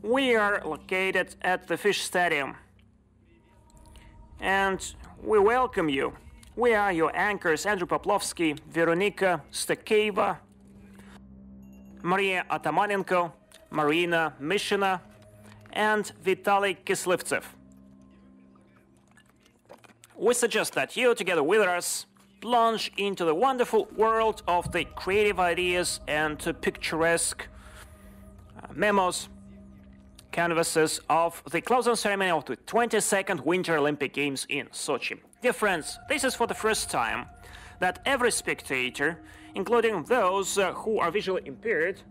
We are located at the Fisht Stadium, and we welcome you. We are your anchors, Andrey, Poplavskiy, Veronica, Stakheeva, Mariya, Atomanenko, Marina, Mishina, and Vitaly Kaslivtsev. We suggest that you, together with us, plunge into the wonderful world of the creative ideas and picturesque memos, canvases of the closing ceremony of the 22nd Winter Olympic Games in Sochi. Dear friends, this is for the first time that every spectator, including those who are visually impaired,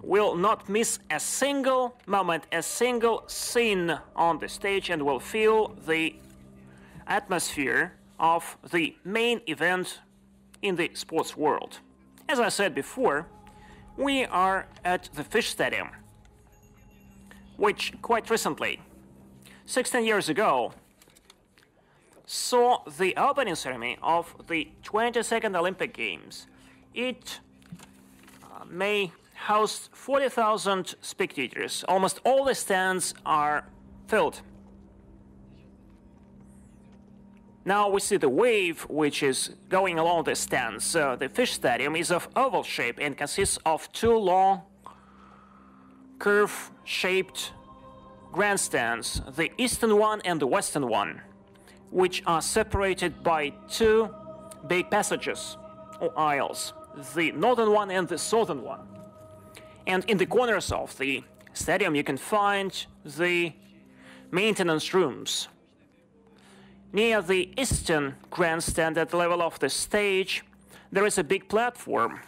will not miss a single moment, a single scene on the stage, and will feel the atmosphere of the main event in the sports world. As I said before, we are at the Fisht Stadium, which quite recently, 16 years ago, saw the opening ceremony of the 22nd Olympic Games. It may host 40,000 spectators. Almost all the stands are filled. Now we see the wave which is going along the stands. The Fisht Stadium is of oval shape and consists of two long curve-shaped grandstands, the eastern one and the western one, which are separated by two big passages or aisles, the northern one and the southern one. And in the corners of the stadium you can find the maintenance rooms. Near the eastern grandstand, at the level of the stage, there is a big platform,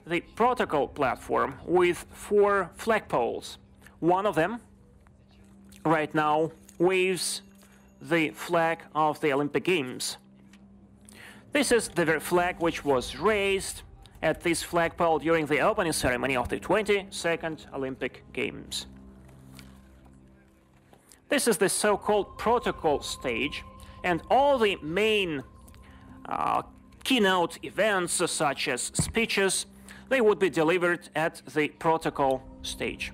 the protocol platform, with 4 flagpoles. One of them, right now, waves the flag of the Olympic Games. This is the very flag which was raised at this flagpole during the opening ceremony of the 22nd Olympic Games. This is the so-called protocol stage, and all the main keynote events, such as speeches, they would be delivered at the protocol stage.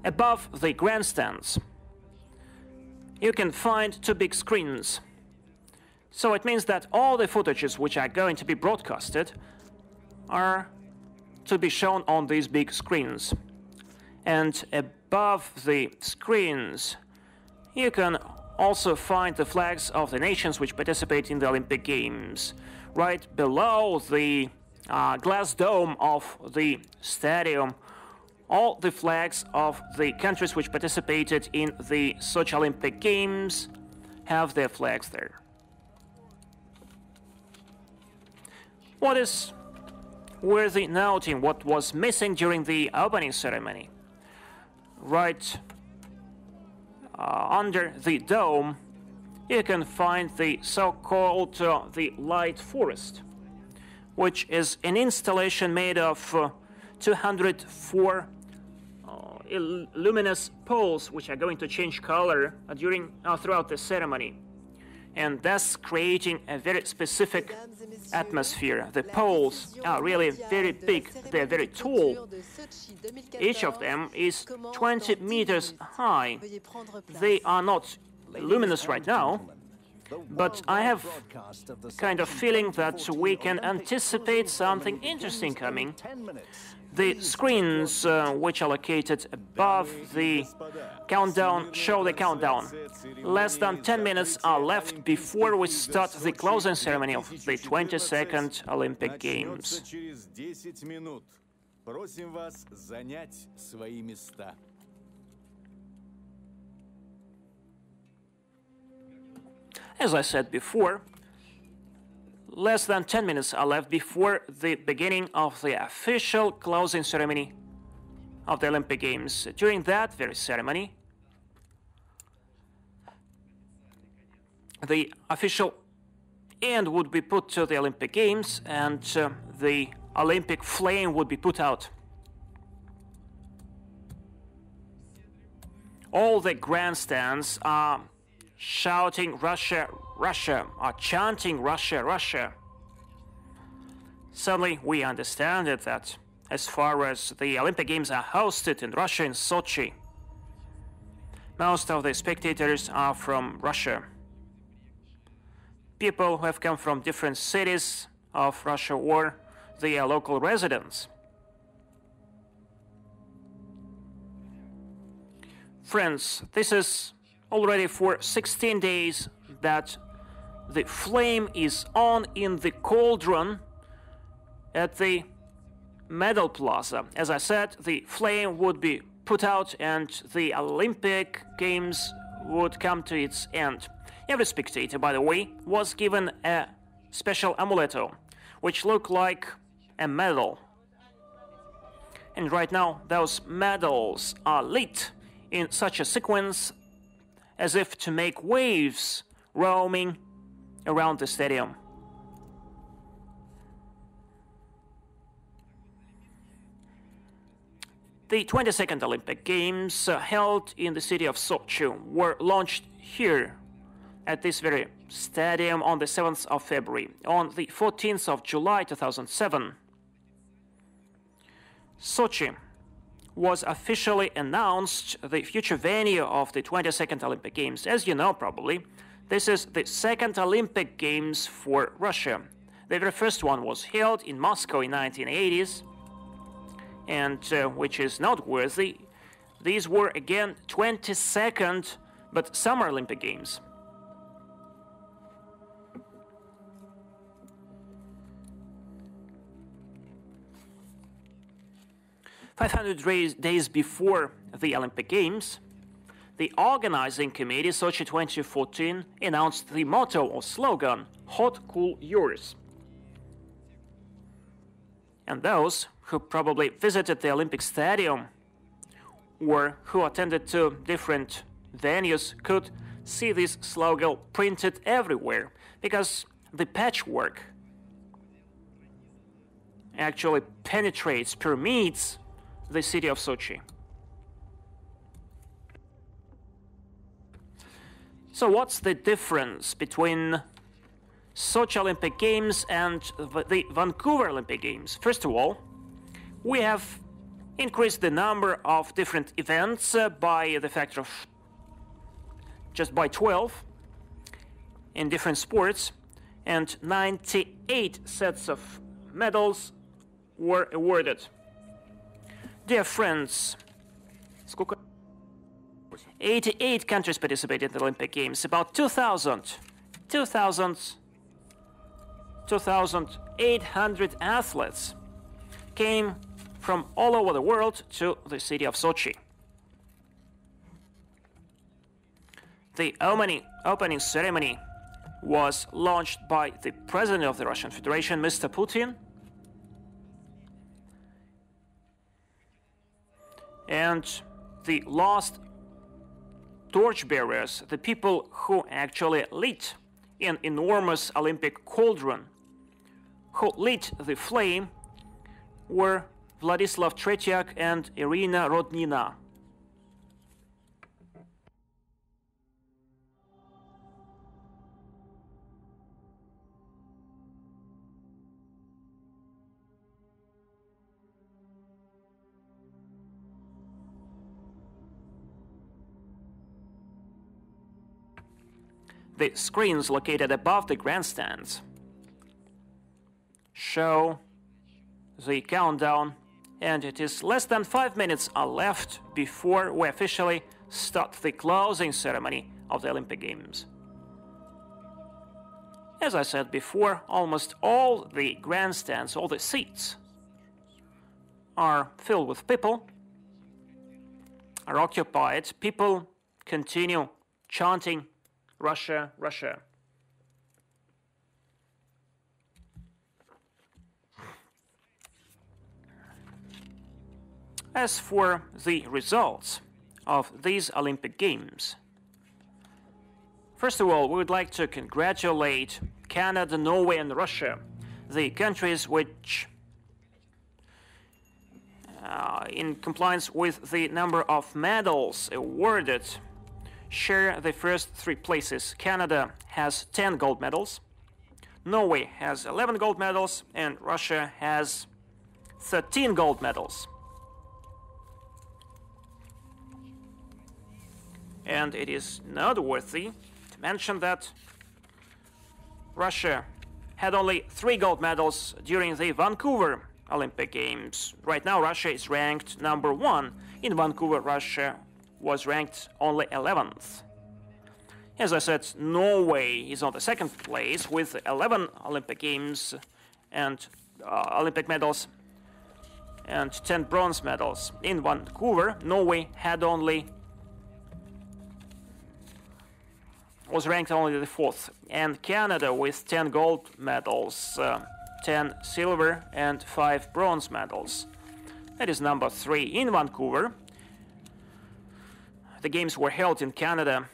Above the grandstands, you can find 2 big screens. So it means that all the footages which are going to be broadcasted are to be shown on these big screens. And above the screens, you can also find the flags of the nations which participate in the Olympic Games. Right below the glass dome of the stadium, all the flags of the countries which participated in the Sochi Olympic Games have their flags there. What is worthy noting, what was missing during the opening ceremony? Right under the dome, you can find the so-called the light forest, which is an installation made of 204 luminous poles, which are going to change color throughout the ceremony, and thus creating a very specific atmosphere. The poles are really very big, they're very tall. Each of them is 20 meters high. They are not luminous right now, but I have kind of feeling that we can anticipate something interesting coming. The screens which are located above the countdown show the countdown. Less than 10 minutes are left before we start the closing ceremony of the 22nd Olympic Games. As I said before, less than 10 minutes are left before the beginning of the official closing ceremony of the Olympic Games. During that very ceremony, the official end would be put to the Olympic Games, and the Olympic flame would be put out. All the grandstands are shouting Russia, Russia, are chanting Russia, Russia. Suddenly we understand that as far as the Olympic Games are hosted in Russia, in Sochi. Most of the spectators are from Russia. People who have come from different cities of Russia or the local residents. Friends, this is already for 16 days that the flame is on in the cauldron at the Medal Plaza. As I said, the flame would be put out and the Olympic Games would come to its end. Every spectator, by the way, was given a special amuleto, which looked like a medal. And right now, those medals are lit in such a sequence as if to make waves roaming around the stadium. The 22nd Olympic Games held in the city of Sochi were launched here at this very stadium on the 7th of February. On the 14th of July 2007, Sochi was officially announced the future venue of the 22nd Olympic Games. As you know, probably, this is the second Olympic Games for Russia. The very first one was held in Moscow in 1980s, and which is noteworthy, these were again 22nd but Summer Olympic Games. Days before the Olympic Games, the organizing committee Sochi 2014 announced the motto or slogan, "Hot, cool, yours." And those who probably visited the Olympic Stadium or who attended to different venues could see this slogan printed everywhere, because the patchwork actually permeates the city of Sochi. So what's the difference between Sochi Olympic Games and the Vancouver Olympic Games? First of all, we have increased the number of different events by the factor of just by 12 in different sports, and 98 sets of medals were awarded. Dear friends, 88 countries participated in the Olympic Games. About 2,800 athletes came from all over the world to the city of Sochi. The opening ceremony was launched by the President of the Russian Federation, Mr. Putin, and the last torchbearers, the people who actually lit an enormous Olympic cauldron, who lit the flame, were Vladislav Tretiak and Irina Rodnina. The screens located above the grandstands show the countdown, and it is less than 5 minutes are left before we officially start the closing ceremony of the Olympic Games. As I said before, almost all the grandstands, all the seats, are filled with people, are occupied. People continue chanting, "Russia, Russia." As for the results of these Olympic Games, first of all, we would like to congratulate Canada, Norway, and Russia, the countries which, in compliance with the number of medals awarded, share the first 3 places. Canada has 10 gold medals, Norway has 11 gold medals, and Russia has 13 gold medals. And it is noteworthy to mention that Russia had only 3 gold medals during the Vancouver Olympic Games. Right now, Russia is ranked number 1. In Vancouver, Russia was ranked only 11th. As I said, Norway is on the 2nd place with 11 Olympic Games and Olympic medals and 10 bronze medals. In Vancouver, Norway was ranked only the 4th, and Canada with 10 gold medals, 10 silver and 5 bronze medals. That is number 3 in Vancouver. The games were held in Canada.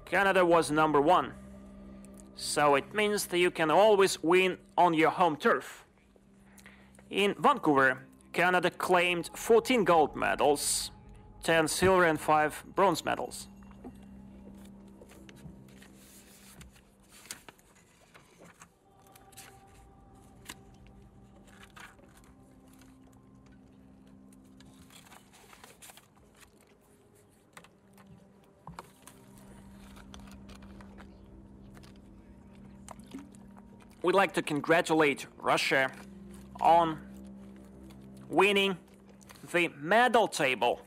Canada was number 1. So it means that you can always win on your home turf. In Vancouver, Canada claimed 14 gold medals, 10 silver and 5 bronze medals. We'd like to congratulate Russia on winning the medal table,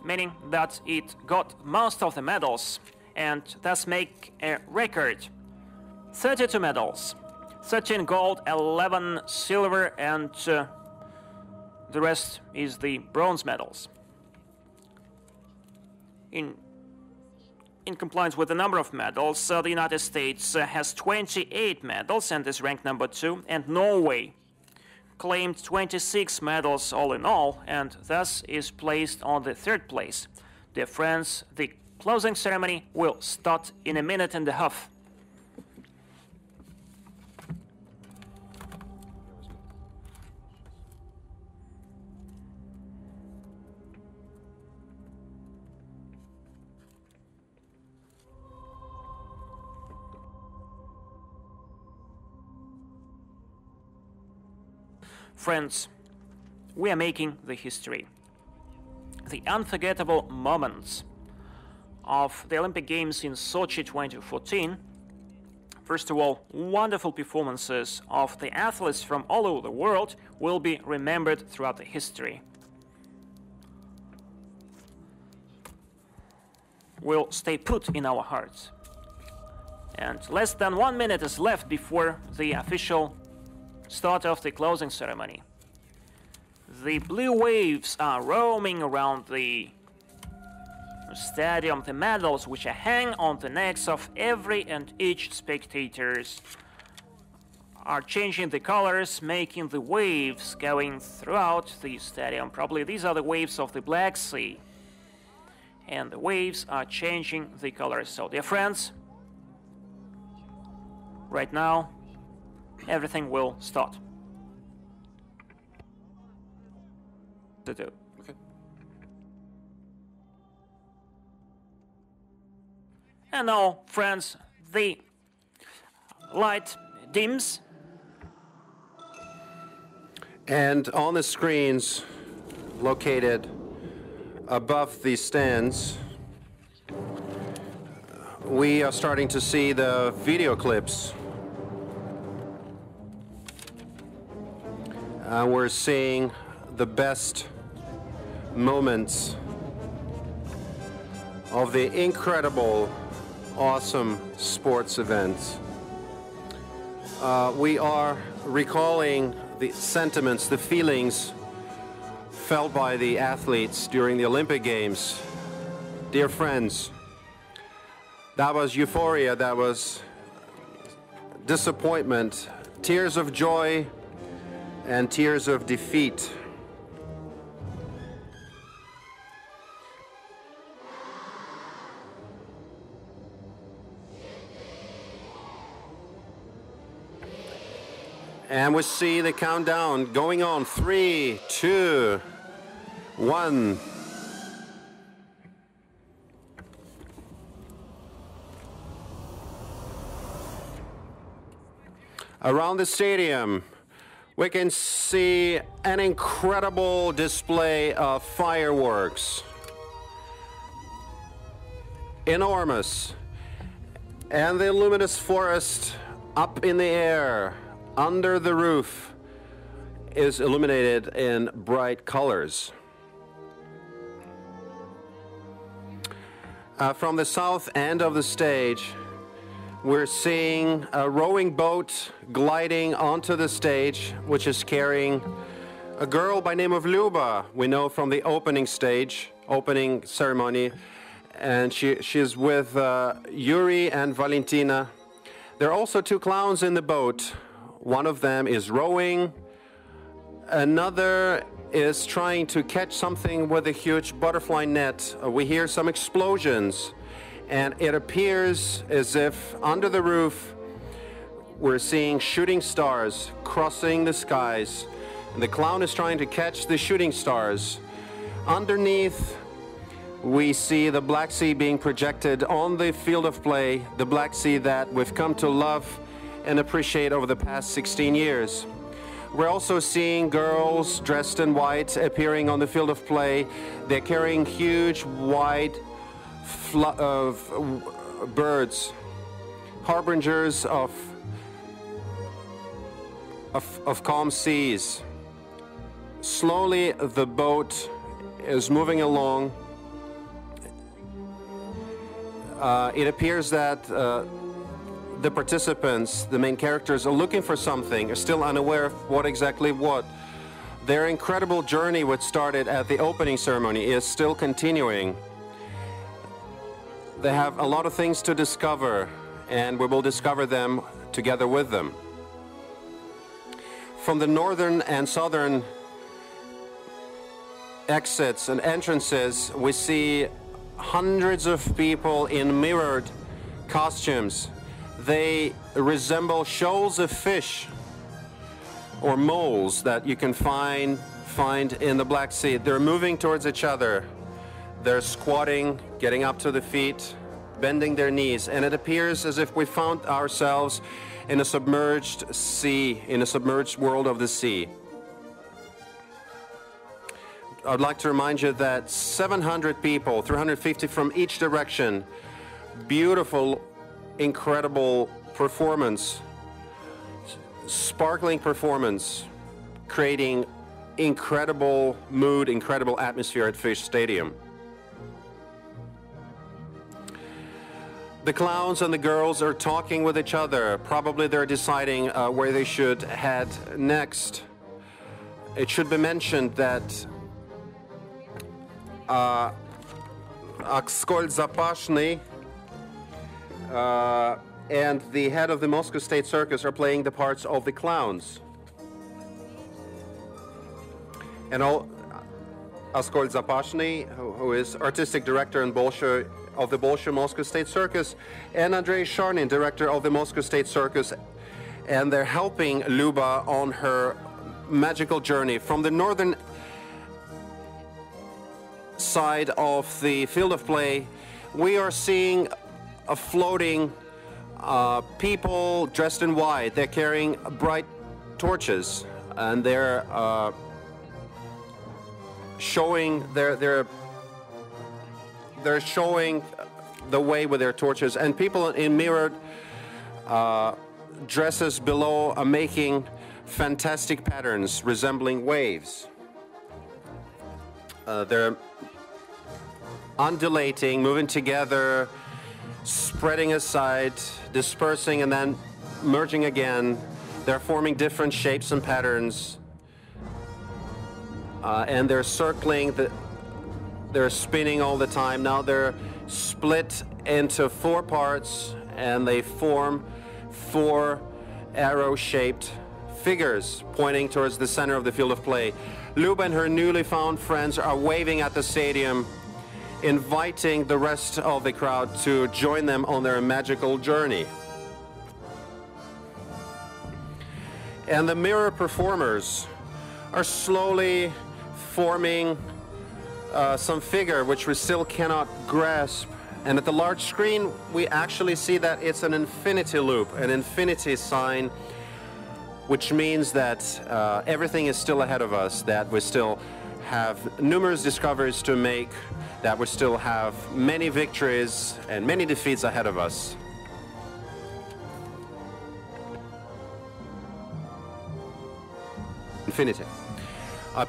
meaning that it got most of the medals and thus make a record. 32 medals, 13 gold, 11 silver, and the rest is the bronze medals. In compliance with the number of medals, the United States has 28 medals and is ranked number 2, and Norway claimed 26 medals all in all, and thus is placed on the 3rd place. Dear friends, the closing ceremony will start in a minute and a half. Friends, we are making the history. The unforgettable moments of the Olympic Games in Sochi 2014. First of all, wonderful performances of the athletes from all over the world will be remembered throughout the history. Will stay put in our hearts. And less than 1 minute is left before the official start of the closing ceremony. The blue waves are roaming around the stadium. The medals which hang on the necks of every and each spectators are changing the colors, making the waves going throughout the stadium. Probably these are the waves of the Black Sea. And the waves are changing the colors. So, dear friends, right now, everything will start. Okay. And now, friends, the light dims. And on the screens located above the stands, we are starting to see the video clips. We're seeing the best moments of the incredible, awesome sports events. We are recalling the sentiments, the feelings felt by the athletes during the Olympic Games. Dear friends, that was euphoria, that was disappointment, tears of joy, and tears of defeat. And we see the countdown going on. 3, 2, 1. Around the stadium, we can see an incredible display of fireworks. Enormous. And the luminous forest up in the air, under the roof, is illuminated in bright colors. From the south end of the stage, we're seeing a rowing boat gliding onto the stage, which is carrying a girl by name of Luba, we know from the opening ceremony, and she's with Yuri and Valentina. There are also two clowns in the boat. One of them is rowing, another is trying to catch something with a huge butterfly net. We hear some explosions, and it appears as if under the roof we're seeing shooting stars crossing the skies. And the clown is trying to catch the shooting stars. Underneath, we see the Black Sea being projected on the field of play, the Black Sea that we've come to love and appreciate over the past 16 years. We're also seeing girls dressed in white appearing on the field of play. They're carrying huge white birds, harbingers of calm seas. Slowly the boat is moving along. It appears that the participants, the main characters, are looking for something, are still unaware of what exactly what. Their incredible journey, which started at the opening ceremony, is still continuing. They have a lot of things to discover, and we will discover them together with them. From the northern and southern exits and entrances, we see hundreds of people in mirrored costumes. They resemble shoals of fish or moles that you can find in the Black Sea. They're moving towards each other. They're squatting, getting up to the feet, bending their knees, and it appears as if we found ourselves in a submerged sea, in a submerged world of the sea. I'd like to remind you that 700 people, 350 from each direction, beautiful, incredible performance, sparkling performance, creating incredible mood, incredible atmosphere at Fisht Stadium. The clowns and the girls are talking with each other. Probably they're deciding where they should head next. It should be mentioned that XXII and the head of the Moscow State Circus are playing the parts of the clowns. And XXII, who is artistic director of the Bolshoi Moscow State Circus, and Andrey, director of the Moscow State Circus, and they're helping Luba on her magical journey. From the northern side of the field of play, we are seeing a floating people dressed in white. They're carrying bright torches, and they're showing they're showing the way with their torches, and people in mirrored dresses below are making fantastic patterns resembling waves. They're undulating, moving together, spreading aside, dispersing, and then merging again. They're forming different shapes and patterns, and they're circling, they're spinning all the time. Now they're split into 4 parts, and they form 4 arrow-shaped figures pointing towards the center of the field of play. Luba and her newly found friends are waving at the stadium, inviting the rest of the crowd to join them on their magical journey. And the mirror performers are slowly forming some figure which we still cannot grasp. And at the large screen, we actually see that it's an infinity loop, an infinity sign, which means that everything is still ahead of us, that we still have numerous discoveries to make, that we still have many victories and many defeats ahead of us. Infinity.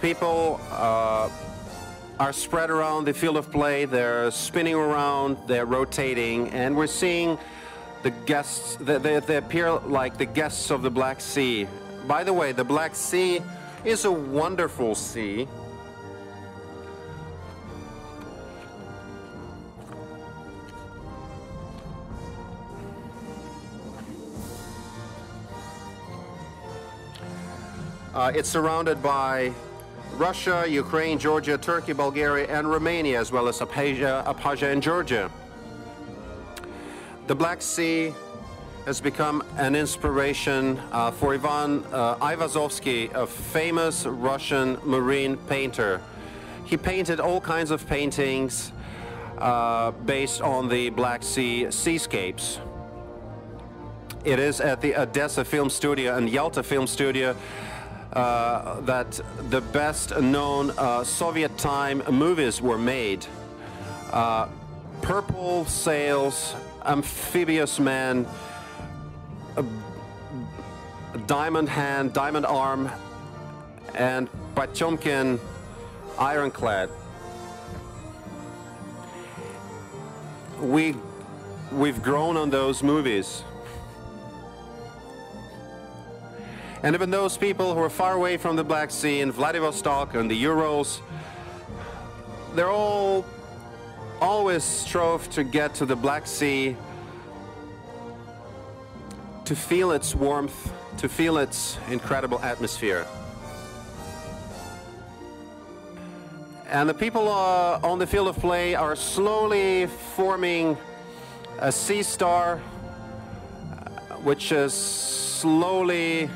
People are spread around the field of play, they're spinning around, they're rotating, and we're seeing the guests, they appear like the guests of the Black Sea. By the way, the Black Sea is a wonderful sea. It's surrounded by Russia, Ukraine, Georgia, Turkey, Bulgaria, and Romania, as well as Abkhazia and Georgia. The Black Sea has become an inspiration for Ivan Aivazovsky, a famous Russian marine painter. He painted all kinds of paintings based on the Black Sea seascapes. It is at the Odessa Film Studio and Yalta Film Studio that the best-known Soviet time movies were made. Purple Sails, Amphibious Man, Diamond Hand, Diamond Arm, and Potemkin Ironclad. We've grown on those movies. And even those people who are far away from the Black Sea, in Vladivostok and the Urals, they're all always strove to get to the Black Sea, to feel its warmth, to feel its incredible atmosphere. And the people on the field of play are slowly forming a sea star, which is slowly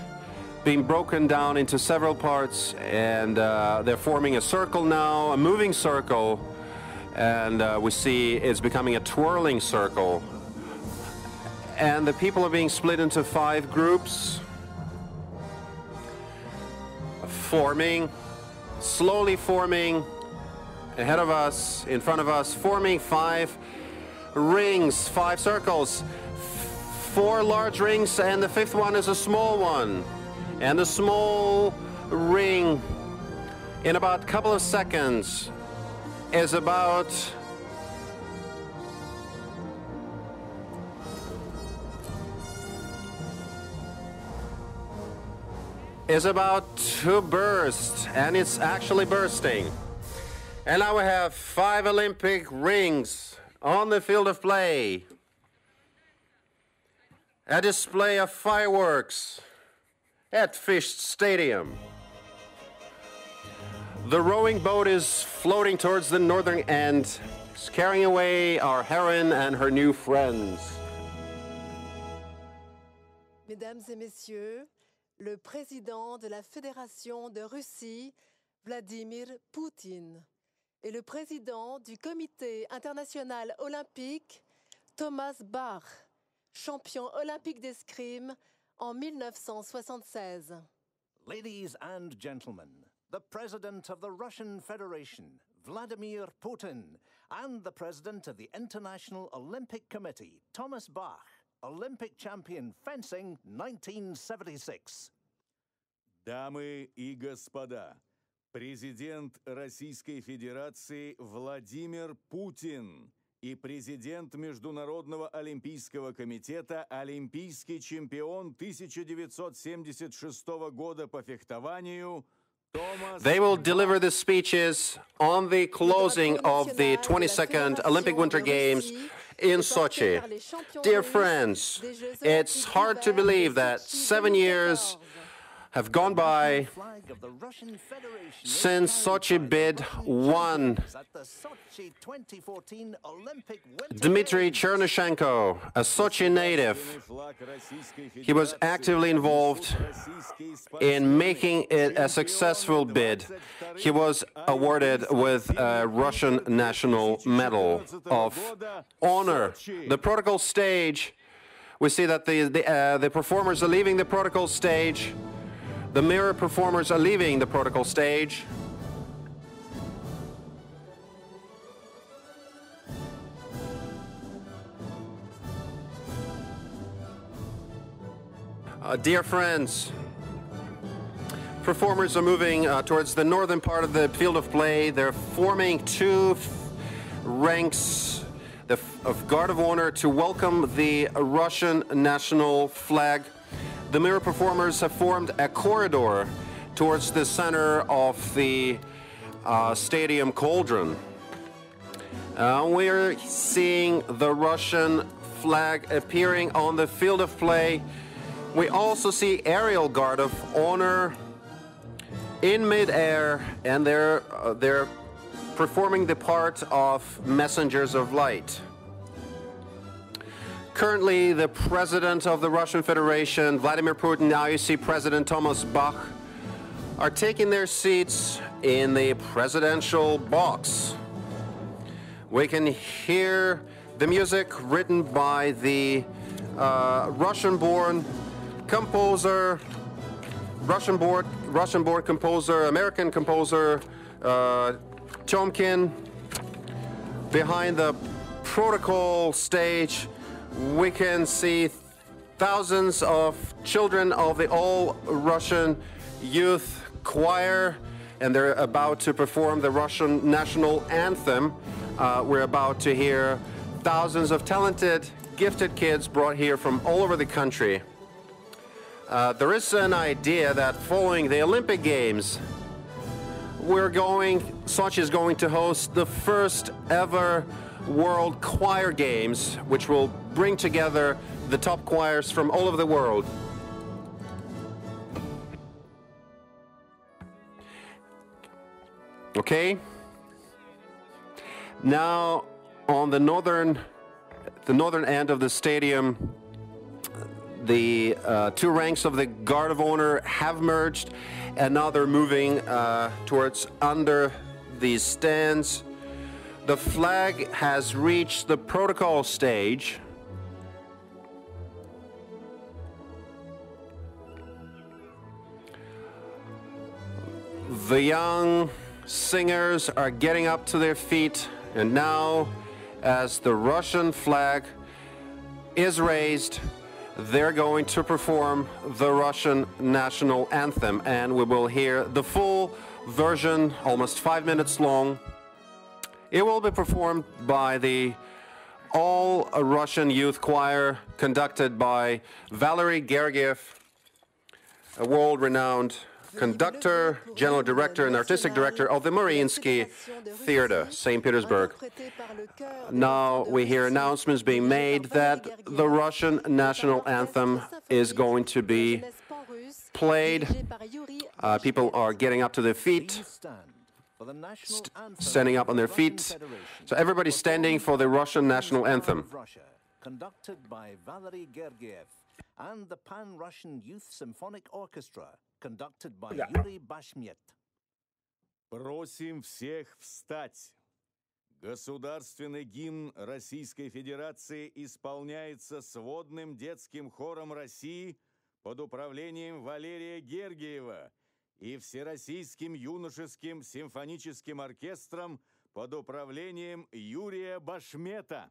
being broken down into several parts, and they're forming a circle now, a moving circle, and we see it's becoming a twirling circle. And the people are being split into 5 groups, forming, slowly forming, ahead of us, in front of us, forming 5 rings, 5 circles, 4 large rings, and the 5th one is a small one. And the small ring, in about a couple of seconds, is about to burst, and it's actually bursting. And now we have 5 Olympic rings on the field of play. A display of fireworks at Fisht Stadium. The rowing boat is floating towards the northern end, carrying away our heroine and her new friends. Mesdames et messieurs, le président de la Fédération de Russie, Vladimir Poutine, et le président du Comité international olympique, Thomas Bach, champion olympique d'escrime en 1976. Ladies and gentlemen, the President of the Russian Federation, Vladimir Putin, and the President of the International Olympic Committee, Thomas Bach, Olympic champion fencing 1976. Дамы и господа, президент Российской Федерации Владимир Путин и президент Международного олимпийского комитета, олимпийский чемпион 1976 года по фехтованию Thomas. They will deliver the speeches on the closing of the 22nd Olympic Winter Games in Sochi. Dear friends, it's hard to believe that 7 years have gone by since Sochi bid won. Dmitry Chernyshenko, a Sochi native, he was actively involved in making it a successful bid. He was awarded with a Russian National Medal of Honor. The protocol stage, we see that the performers are leaving the protocol stage. The mirror performers are leaving the protocol stage. Dear friends, performers are moving towards the northern part of the field of play. They're forming two ranks of guard of honor to welcome the Russian national flag. The mirror performers have formed a corridor towards the center of the stadium cauldron. We're seeing the Russian flag appearing on the field of play. We also see aerial guard of honor in midair, and they're performing the part of messengers of light. Currently, the President of the Russian Federation, Vladimir Putin, now you see President Thomas Bach, are taking their seats in the presidential box. We can hear the music written by the Russian-born composer, Russian-born composer, American composer, Chomkin. Behind the protocol stage, we can see thousands of children of the All-Russian Youth Choir, and they're about to perform the Russian national anthem. We're about to hear thousands of talented, gifted kids brought here from all over the country. There is an idea that following the Olympic Games, Sochi is going to host the first ever World Choir Games, which will bring together the top choirs from all over the world. Okay. Now, on the northern end of the stadium, the two ranks of the Guard of Honor have merged, and now they're moving towards under these stands. The flag has reached the protocol stage. The young singers are getting up to their feet, and now, as the Russian flag is raised, they're going to perform the Russian national anthem, and we will hear the full version, almost 5 minutes long. It will be performed by the All-Russian Youth Choir, conducted by Valery Gergiev, a world-renowned conductor, general director, and artistic director of the Mariinsky Theater, St. Petersburg. Now we hear announcements being made that the Russian national anthem is going to be played. People are getting up to their feet, standing up on their feet. So everybody's standing for the Russian national anthem. Conducted by Valery Gergiev and the Pan-Russian Youth Symphonic Orchestra, conducted by Yuri Bashmet. Просим всех встать. Государственный гимн Российской Федерации исполняется сводным детским хором России под управлением Валерия Гергиева и Всероссийским юношеским симфоническим оркестром под управлением Юрия Башмета.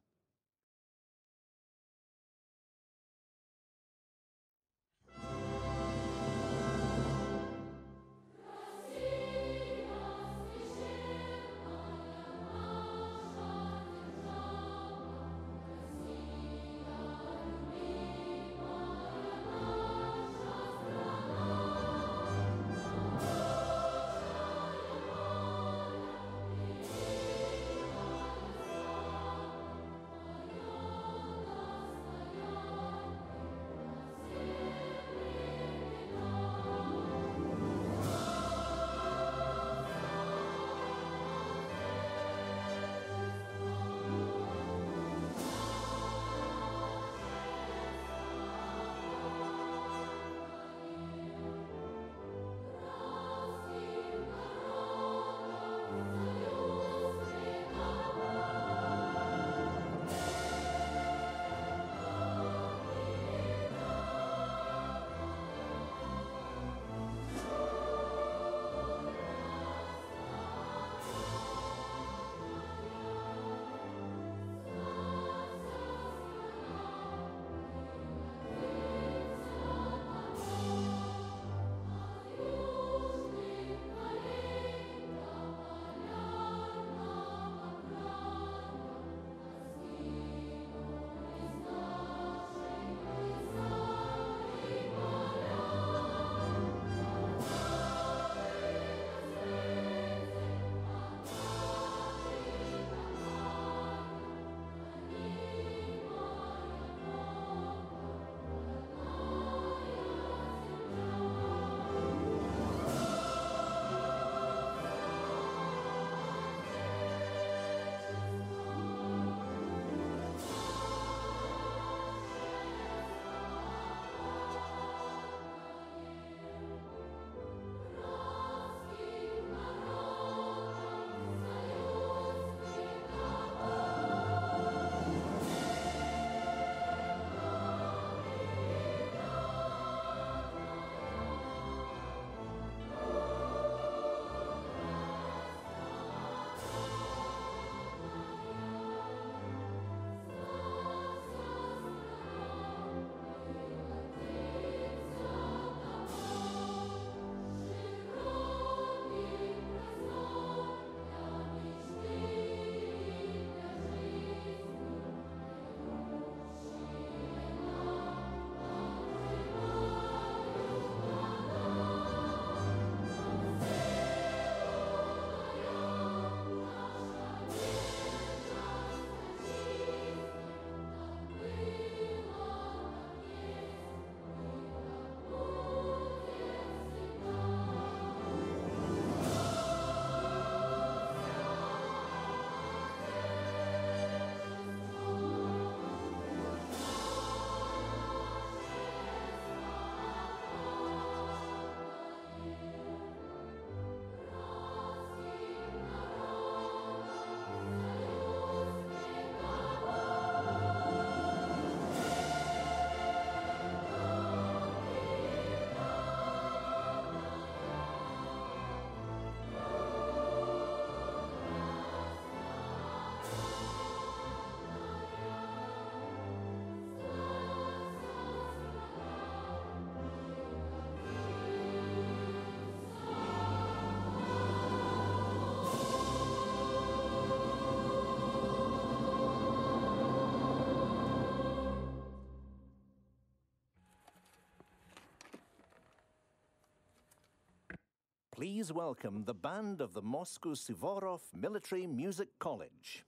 please welcome the band of the Moscow Suvorov Military Music College.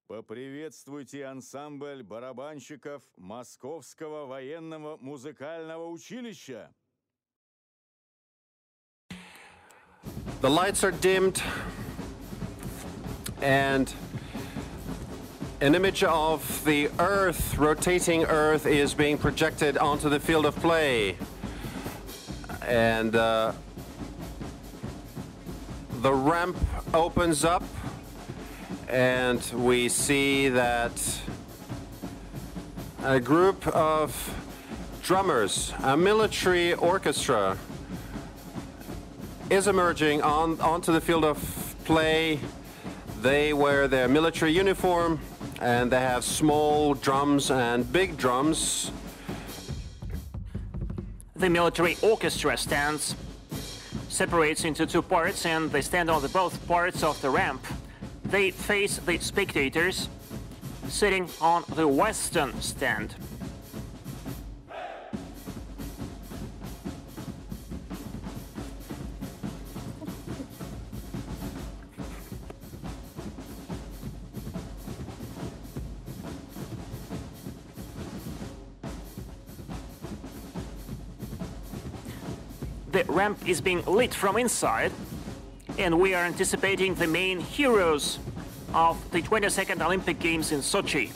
Поприветствуйте ансамбль барабанщиков Московского военного музыкального училища. The lights are dimmed and an image of the Earth, rotating Earth, is being projected onto the field of play. And the ramp opens up and we see that a group of drummers, a military orchestra, is emerging onto the field of play. They wear their military uniform and they have small drums and big drums. The military orchestra stands, separates into two parts, and they stand on the both parts of the ramp. They face the spectators sitting on the western stand. The ramp is being lit from inside, and we are anticipating the main heroes of the 22nd Olympic Games in Sochi.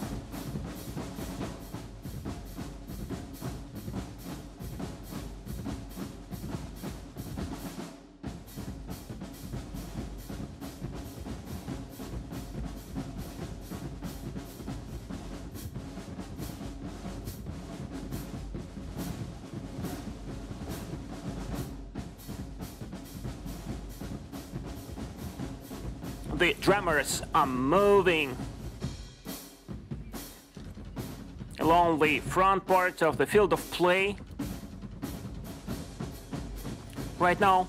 The drummers are moving along the front part of the field of play. Right now,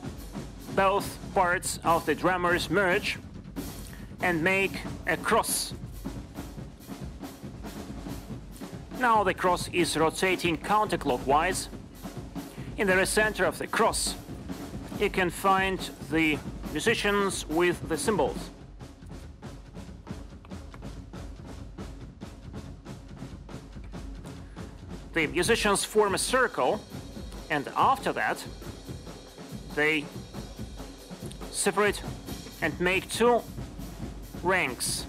both parts of the drummers merge and make a cross. Now the cross is rotating counterclockwise. In the center of the cross, you can find the musicians with the cymbals. The musicians form a circle, and after that, they separate and make two ranks.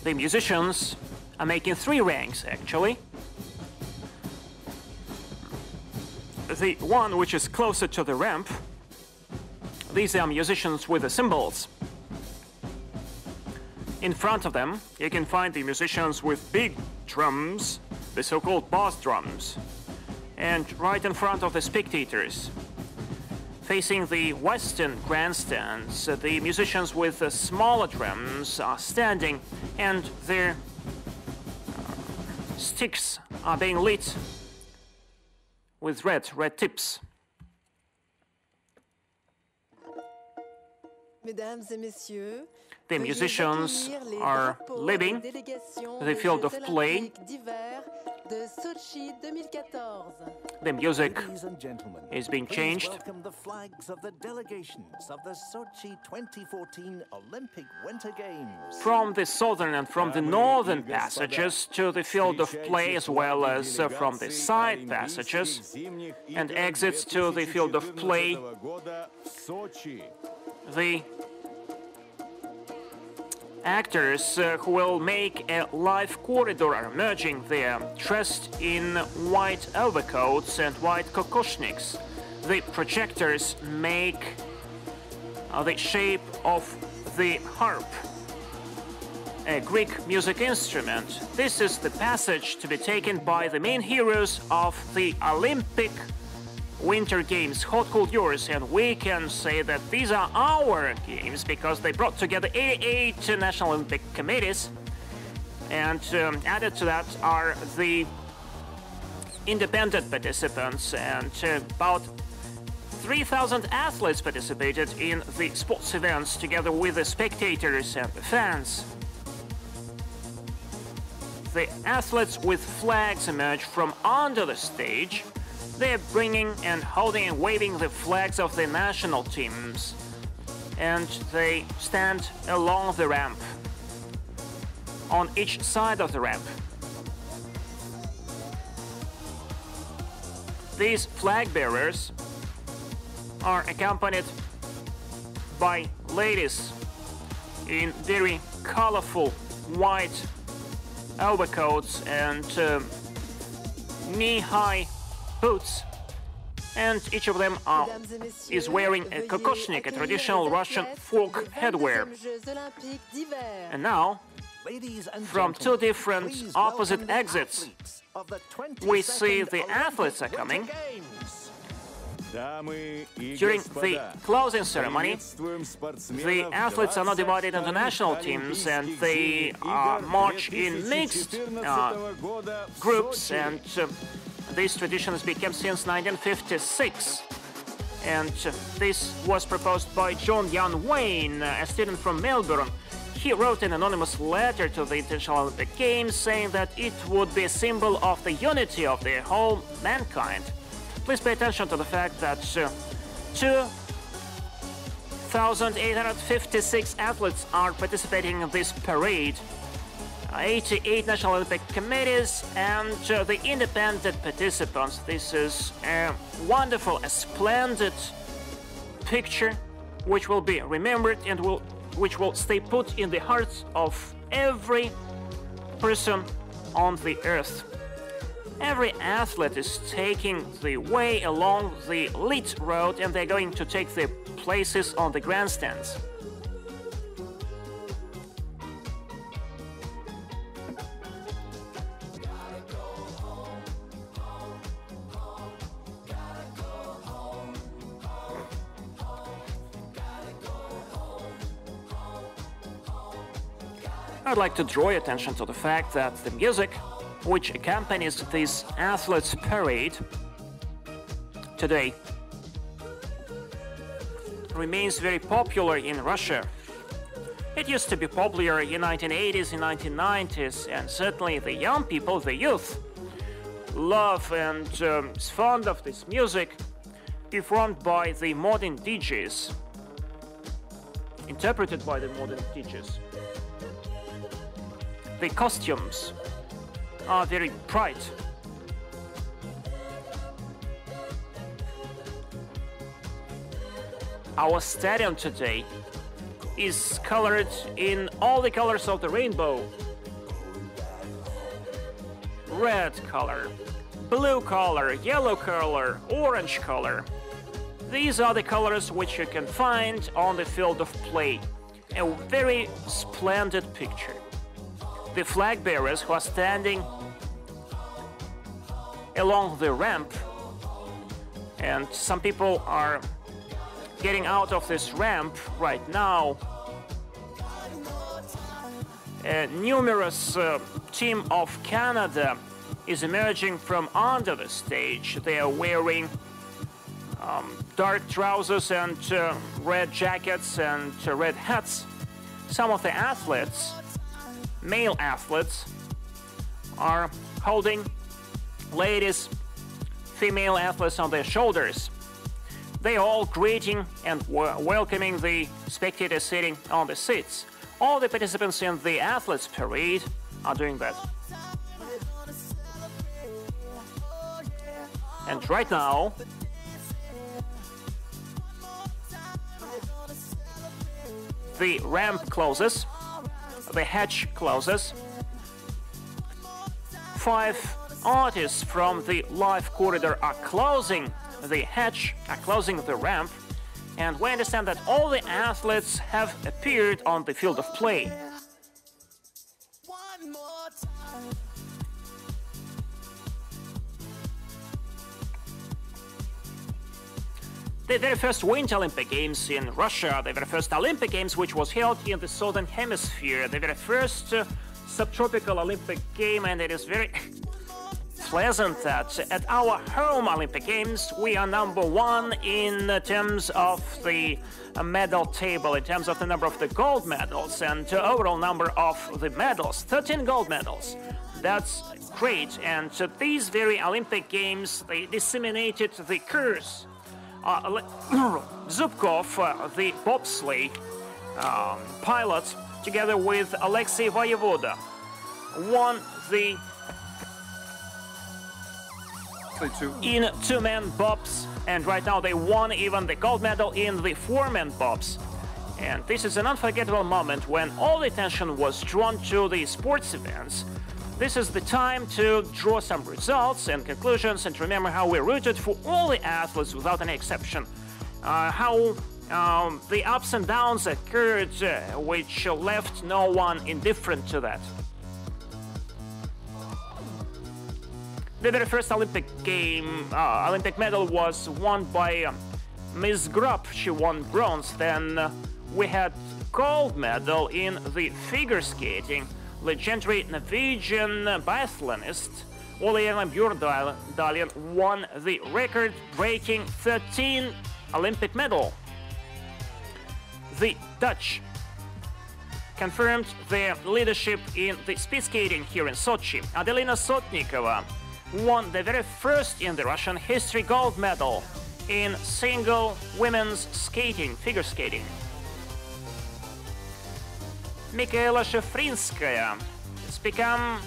The musicians are making three ranks, actually. The one which is closer to the ramp, these are musicians with the cymbals. In front of them, you can find the musicians with big drums, the so-called bass drums. And right in front of the spectators, facing the western grandstands, the musicians with the smaller drums are standing, and their sticks are being lit with red tips. Mesdames et messieurs, the musicians are leaving the field of play. The music is being changed. Welcome the flags of the delegations of the Sochi 2014 Olympic Winter Games. From the southern and from the northern passages to the field of play, as well as from the side passages and exits to the field of play, the actors who will make a live corridor are emerging there, dressed in white overcoats and white kokoshniks. The projectors make the shape of the harp, a Greek music instrument. This is the passage to be taken by the main heroes of the Olympic Winter Games, hot, cold, yours, and we can say that these are our games because they brought together 88 national Olympic committees, and added to that are the independent participants, and about 3,000 athletes participated in the sports events together with the spectators and the fans. The athletes with flags emerge from under the stage. They're bringing and holding and waving the flags of the national teams, and they stand along the ramp, on each side of the ramp. These flag bearers are accompanied by ladies in very colorful white overcoats and knee-high boots, and each of them is wearing a kokoshnik, a traditional Russian folk headwear. And now, from two different opposite exits, we see the athletes are coming. During the closing ceremony, the athletes are not divided into national teams, and they march in mixed groups, and this tradition has become since 1956. And this was proposed by John Young Wayne, a student from Melbourne. He wrote an anonymous letter to the International Olympic Games saying that it would be a symbol of the unity of the whole mankind. Please pay attention to the fact that 2,856 athletes are participating in this parade. 88 National Olympic Committees and the independent participants. This is a wonderful, a splendid picture which will be remembered and which will stay put in the hearts of every person on the earth. Every athlete is taking the way along the lit road, and they're going to take their places on the grandstands. I'd like to draw your attention to the fact that the music which accompanies this athletes' parade today remains very popular in Russia. It used to be popular in 1980s and 1990s, and certainly the young people, the youth, love and is fond of this music performed by the modern DJs, interpreted by the modern DJs. The costumes are very bright. Our stadium today is colored in all the colors of the rainbow. Red color, blue color, yellow color, orange color. These are the colors which you can find on the field of play. A very splendid picture. The flag bearers who are standing along the ramp, and some people are getting out of this ramp right now. A numerous team of Canada is emerging from under the stage. They are wearing dark trousers and red jackets and red hats. Some of the athletes, male athletes, are holding ladies, female athletes on their shoulders. They are all greeting and welcoming the spectators sitting on the seats. All the participants in the athletes' parade are doing that. And right now, the ramp closes, the hatch closes. 5 artists from the live corridor are closing the hatch, are closing the ramp, and we understand that all the athletes have appeared on the field of play. The very first Winter Olympic Games in Russia, the very first Olympic Games which was held in the Southern Hemisphere, the very first subtropical Olympic game, and it is very pleasant that at our home Olympic Games we are #1 in terms of the medal table, in terms of the number of the gold medals and overall number of the medals, 13 gold medals. That's great, and these very Olympic Games, they disseminated the curse. Zubkov, the bobsleigh pilot, together with Alexei Voyevoda, won the in two-man bobs, and right now they won even the gold medal in the four-man bobs. And this is an unforgettable moment when all the attention was drawn to the sports events. This is the time to draw some results and conclusions and remember how we rooted for all the athletes without any exception. How the ups and downs occurred, which left no one indifferent to that. The very first Olympic medal was won by Ms. Grubb. She won bronze. Then we had gold medal in the figure skating. Legendary Norwegian biathlonist Ole Bjørndalen won the record-breaking 13th Olympic medal. The Dutch confirmed their leadership in the speed skating here in Sochi. Adelina Sotnikova won the very first in the Russian history gold medal in single women's skating, figure skating. Mikaela Shifrinskaya has become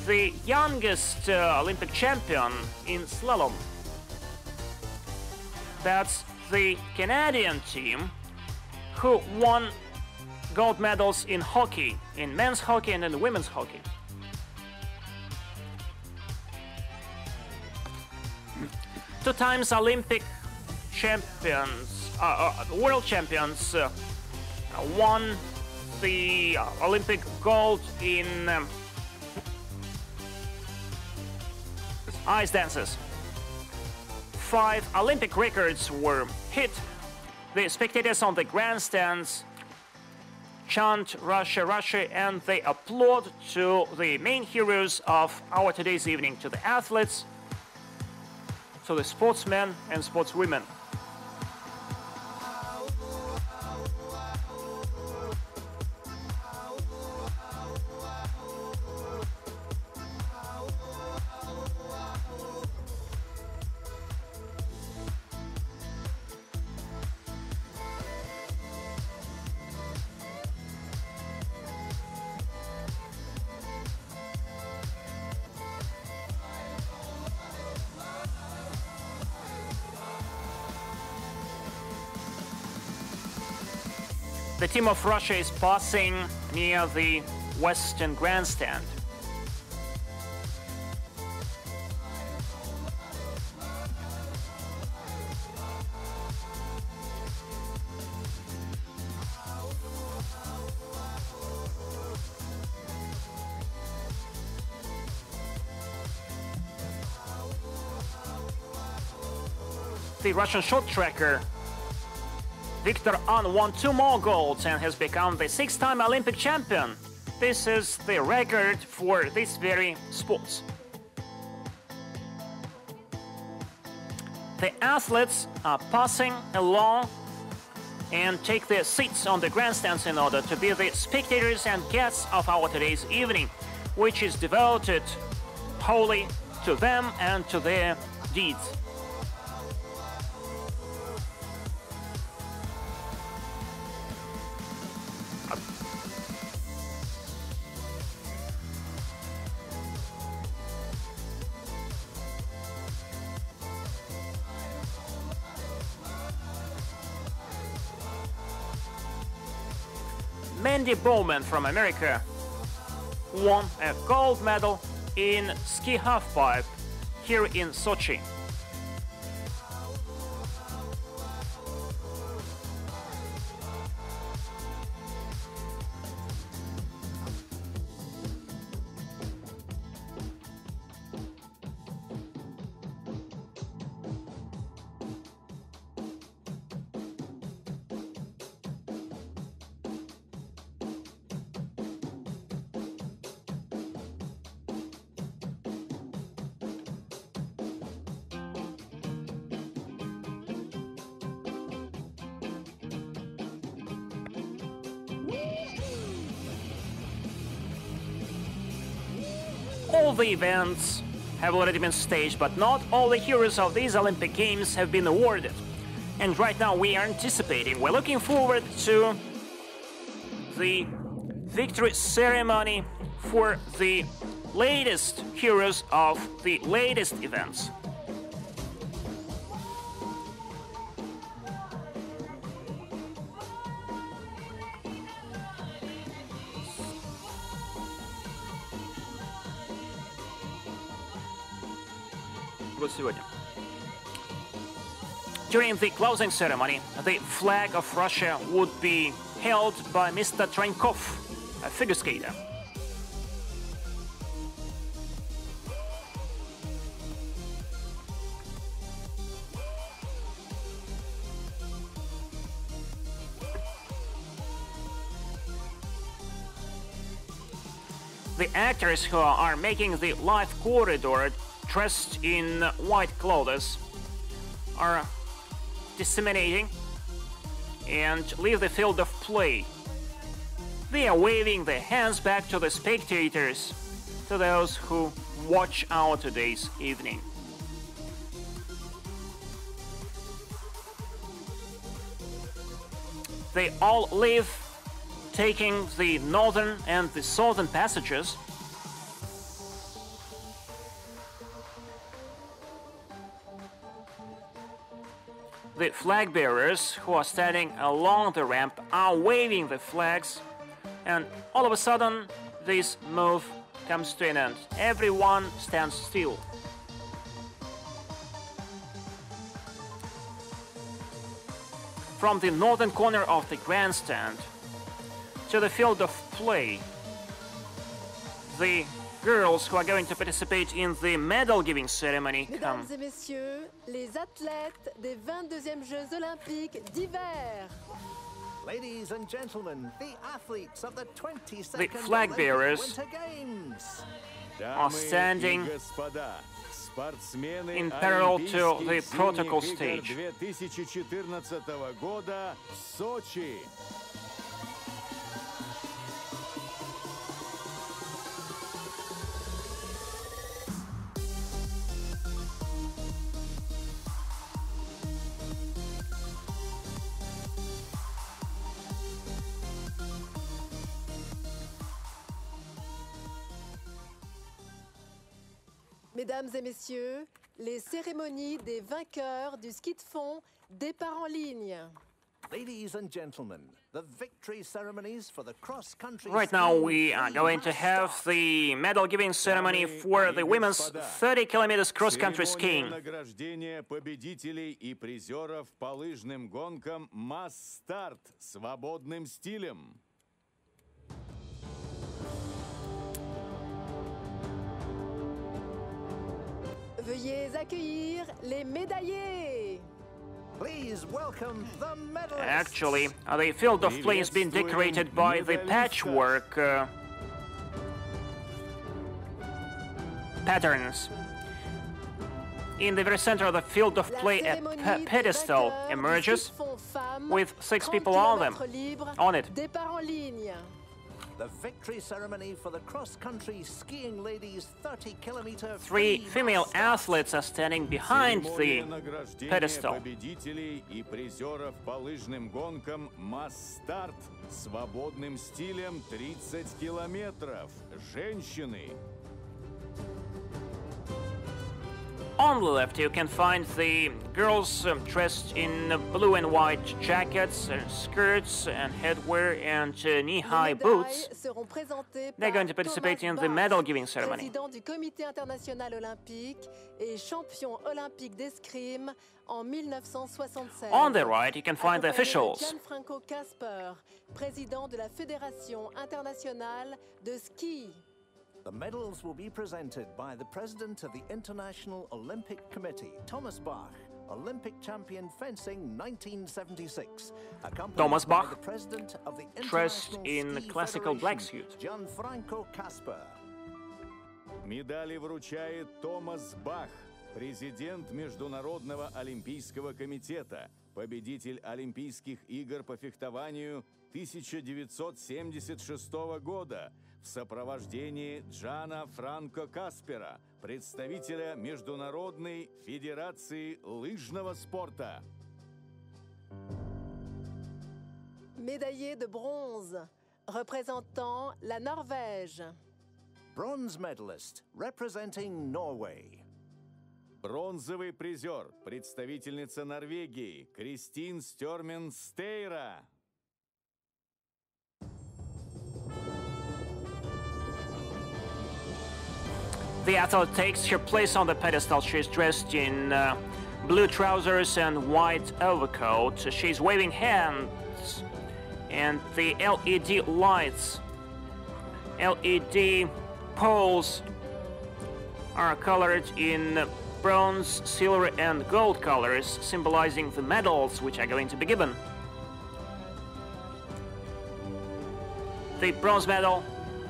the youngest Olympic champion in slalom. That's the Canadian team who won gold medals in hockey, in men's hockey and in women's hockey. Two times Olympic champions, world champions, won the Olympic gold in ice dances. 5 Olympic records were hit. The spectators on the grandstands chant Russia, Russia, and they applaud to the main heroes of our today's evening, to the athletes, to the sportsmen and sportswomen. The team of Russia is passing near the western grandstand. The Russian short tracker Viktor An won 2 more golds and has become the 6th-time Olympic champion. This is the record for this very sports. The athletes are passing along and take their seats on the grandstands in order to be the spectators and guests of our today's evening, which is devoted wholly to them and to their deeds. Mandy Bowman from America won a gold medal in ski halfpipe here in Sochi. all the events have already been staged, but not all the heroes of these Olympic Games have been awarded. And right now we are anticipating, we're looking forward to the victory ceremony for the latest heroes of the latest events. During the closing ceremony, the flag of Russia would be held by Mr. Trenkov, a figure skater. The actors who are making the live corridor dressed in white clothes are disseminating and leave the field of play. They are waving their hands back to the spectators, to those who watch our today's evening. They all leave, taking the northern and the southern passages. The flag bearers who are standing along the ramp are waving the flags, and all of a sudden this move comes to an end. Everyone stands still. From the northern corner of the grandstand to the field of play, the girls who are going to participate in the medal-giving ceremony come. Mesdames et messieurs, les athlètes des 22e Jeux Olympiques d'hiver. Ladies and gentlemen, the athletes of the 22nd The flag bearers Olympic Winter Games. are standing in parallel to the protocol stage. 2014 года в Сочи. Mesdames et messieurs, les cérémonies des vainqueurs du ski de fond départ en ligne. Ladies and gentlemen, the victory ceremonies for the cross-country Right now skiing we are free going to must have start. the medal-giving ceremony for the women's 30 kilometers cross-country skiing. Награждение победителей и призеров по лыжным гонкам масс-старт свободным стилем. Veuillez accueillir les médaillés. Please welcome the medalists. Actually, the field of play has been decorated by the patchwork patterns. In the very center of the field of play, a pedestal emerges with 6 people on it. Départ en ligne. The victory ceremony for the cross-country skiing ladies 30-kilometer 3 female athletes are standing behind the pedestal. Победителей и призеров по лыжным гонкам масс-старт свободным стилем 30 километров. Женщины. On the left, you can find the girls dressed in blue and white jackets, and skirts, and headwear, and knee-high boots. They're going to participate in the medal-giving ceremony. Président du Comité international olympique et champion olympique d'escrime en 1976. On the right, you can find the officials. Gianfranco Casper, président de la Fédération internationale de ski. The medals will be presented by the president of the International Olympic Committee, Thomas Bach, Olympic champion fencing 1976, accompanied Thomas by Bach, the president of the dressed International in Ski classical black Federation, suit. Gianfranco Casper. Медали вручает Томас Бах, президент Международного олимпийского комитета, победитель Олимпийских игр по фехтованию 1976 года в сопровождении Джана Франко Каспера, представителя Международной Федерации лыжного спорта. Médaillé de bronze, représentant la Norvège. Bronze medalist representing Norway. Бронзовый призер, представительница Норвегии, Кристин Стермен Стейра. The athlete takes her place on the pedestal. She's dressed in blue trousers and white overcoat. She's waving hands, and the LED lights, LED poles are colored in bronze, silver and gold colors, symbolizing the medals which are going to be given. The bronze medal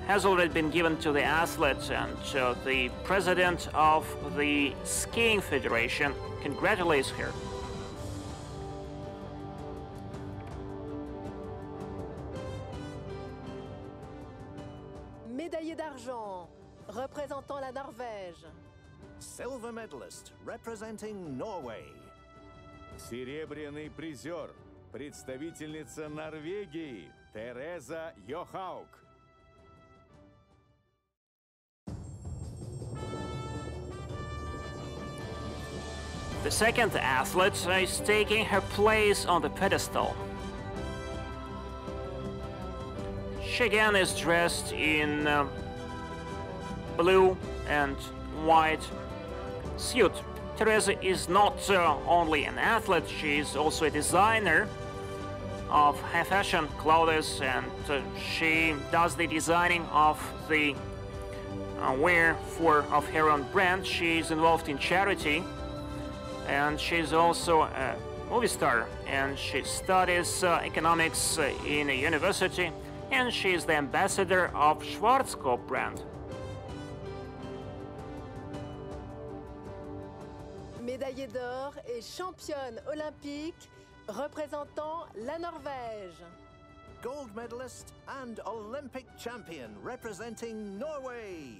has already been given to the athletes, and the president of the Skiing Federation congratulates her. Médaillé d'argent, représentant la Norvège. Silver medalist representing Norway. Серебряный призер, представительница Норвегии, Тереза Йохаук. The second athlete is taking her place on the pedestal. She again is dressed in blue and white suit. Teresa is not only an athlete, she is also a designer of high fashion clothes, and she does the designing of the wear of her own brand. She is involved in charity, and she's also a movie star, and she studies economics in a university, and she is the ambassador of Schwarzkopf brand. Médaillée d'or et championne olympique représentant la Norvège. Gold medalist and Olympic champion representing Norway.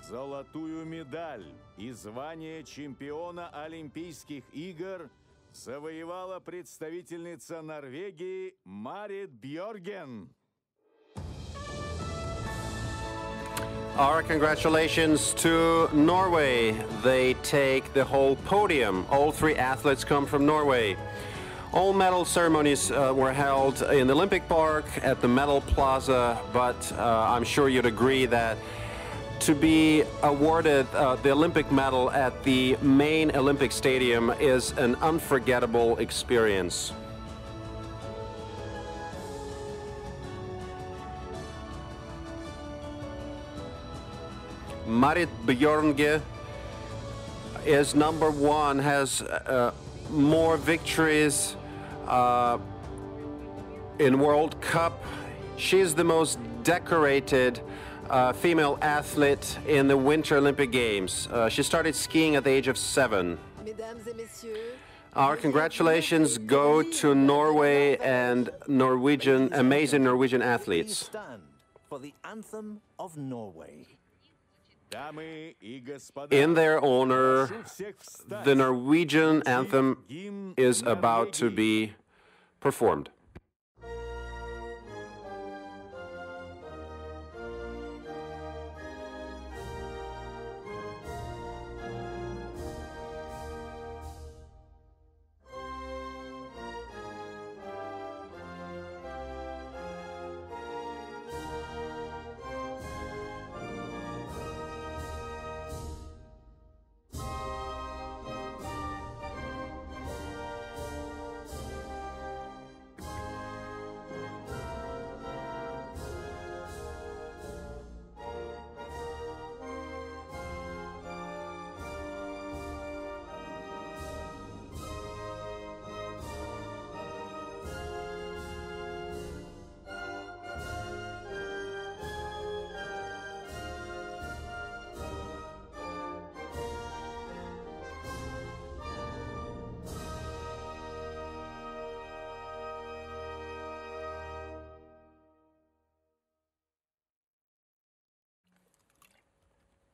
Золотую медаль и звание чемпиона Олимпийских игр завоевала представительница Норвегии Марит Бьорген. Our congratulations to Norway. They take the whole podium. All three athletes come from Norway. All medal ceremonies were held in the Olympic Park at the Medal Plaza, but I'm sure you'd agree that to be awarded the Olympic medal at the main Olympic Stadium is an unforgettable experience. Marit Bjørnge is number one, has more victories in World Cup. She's the most decorated female athlete in the Winter Olympic Games. She started skiing at the age of 7. Mesdames et messieurs, Our congratulations go to Norway and amazing Norwegian Please athletes. stand for the anthem of Norway. Дамы и господа, In their honor, прошу всех встать. the Norwegian anthem Гимн is about to Норвегии. be performed.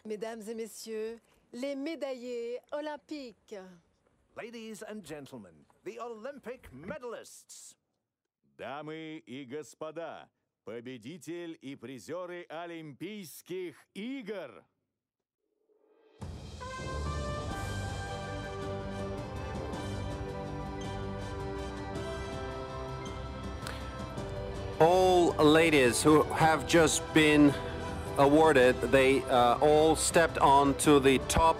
Mesdames et messieurs, les médaillés olympiques. Ladies and gentlemen, the Olympic medalists. Дамы и господа, победитель и призеры Олимпийских игр. All ladies who have just been awarded, they all stepped onto the top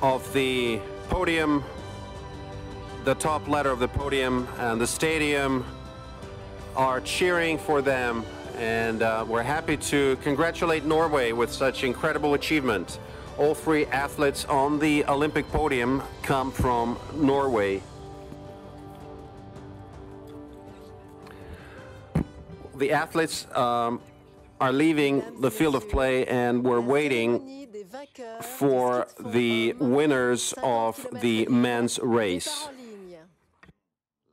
of the podium, the top ladder of the podium, and the stadium are cheering for them, and we're happy to congratulate Norway with such incredible achievement. All three athletes on the Olympic podium come from Norway. The athletes are leaving the field of play, and we're waiting for the winners of the men's race.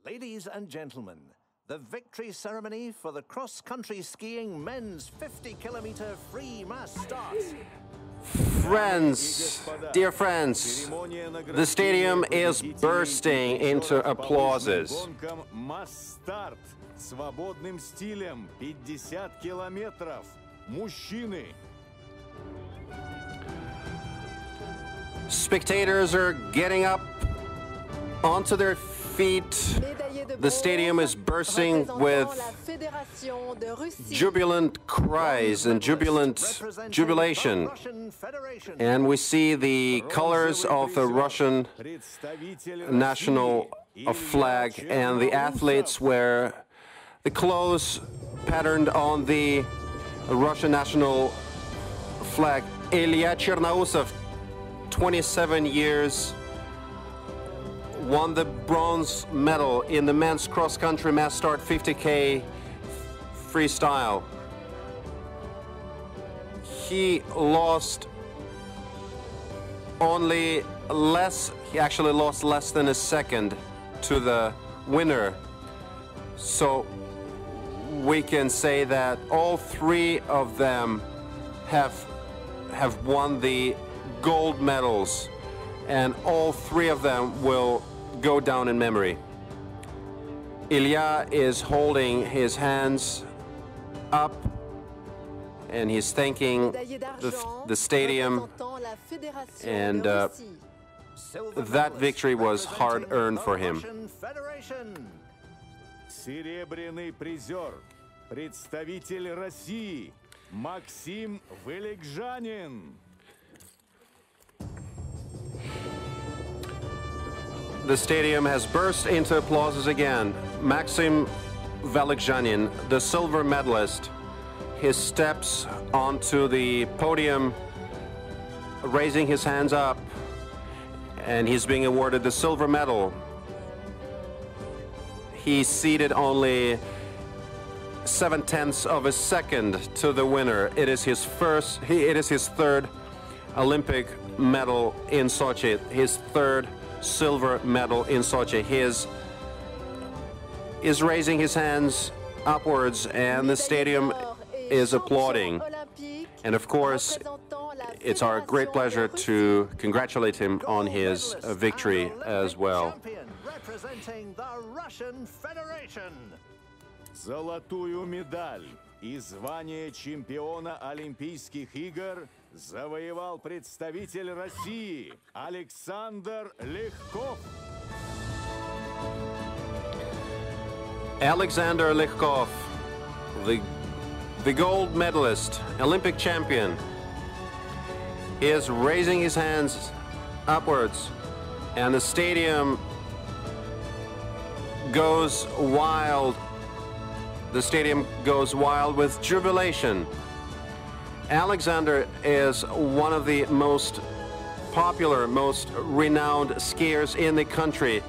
Ladies and gentlemen, the victory ceremony for the cross-country skiing men's 50-kilometer free mass start. Friends, dear friends, the stadium is bursting into applauses. Свободным стилем 50 километров. Мужчины. Spectators are getting up onto their feet. The stadium is bursting with jubilant cries and jubilation. And we see the colors of the Russian national flag, and the athletes wear the clothes patterned on the Russian national flag. Ilya Chernousov, 27 years, won the bronze medal in the men's cross-country mass start 50K freestyle. He lost he actually lost less than a second to the winner. So we can say that all three of them have won the gold medals, and all three of them will go down in memory. Ilya is holding his hands up, and he's thanking the stadium, and that victory was hard-earned for him. Серебряный призер, представитель России, Максим Великжанин. The stadium has burst into applauses again. Maxim Velykzhanin, the silver medalist, he steps onto the podium, raising his hands up, and he's being awarded the silver medal. He ceded only 7/10 of a second to the winner. It is his third Olympic medal in Sochi, his third silver medal in Sochi. He is raising his hands upwards, and the stadium is applauding. And of course, it's our great pleasure to congratulate him on his victory as well. Representing the Russian Federation. Золотую медаль и звание чемпиона Олимпийских игр завоевал представитель России Александр Легков. Alexander Lehkov, the gold medalist, Olympic champion, is raising his hands upwards, and the stadium goes wild. The stadium goes wild with jubilation. Alexander is one of the most popular, most renowned skiers in the country.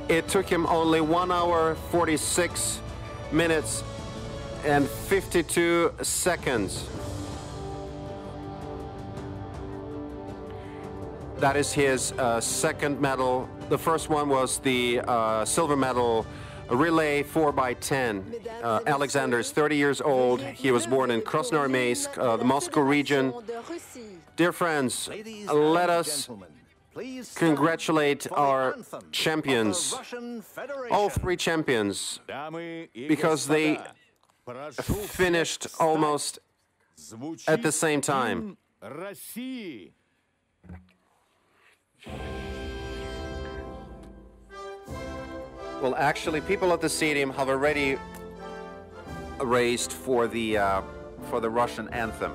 It took him only 1 hour, 46 minutes and 52 seconds. That is his second medal. The first one was the silver medal relay 4x10. Alexander is 30 years old. He was born in Krasnoyarsk, the Moscow region. Dear friends, let us congratulate our champions, all three champions, because they finished almost at the same time. Well, actually, people at the stadium have already raised for the Russian anthem.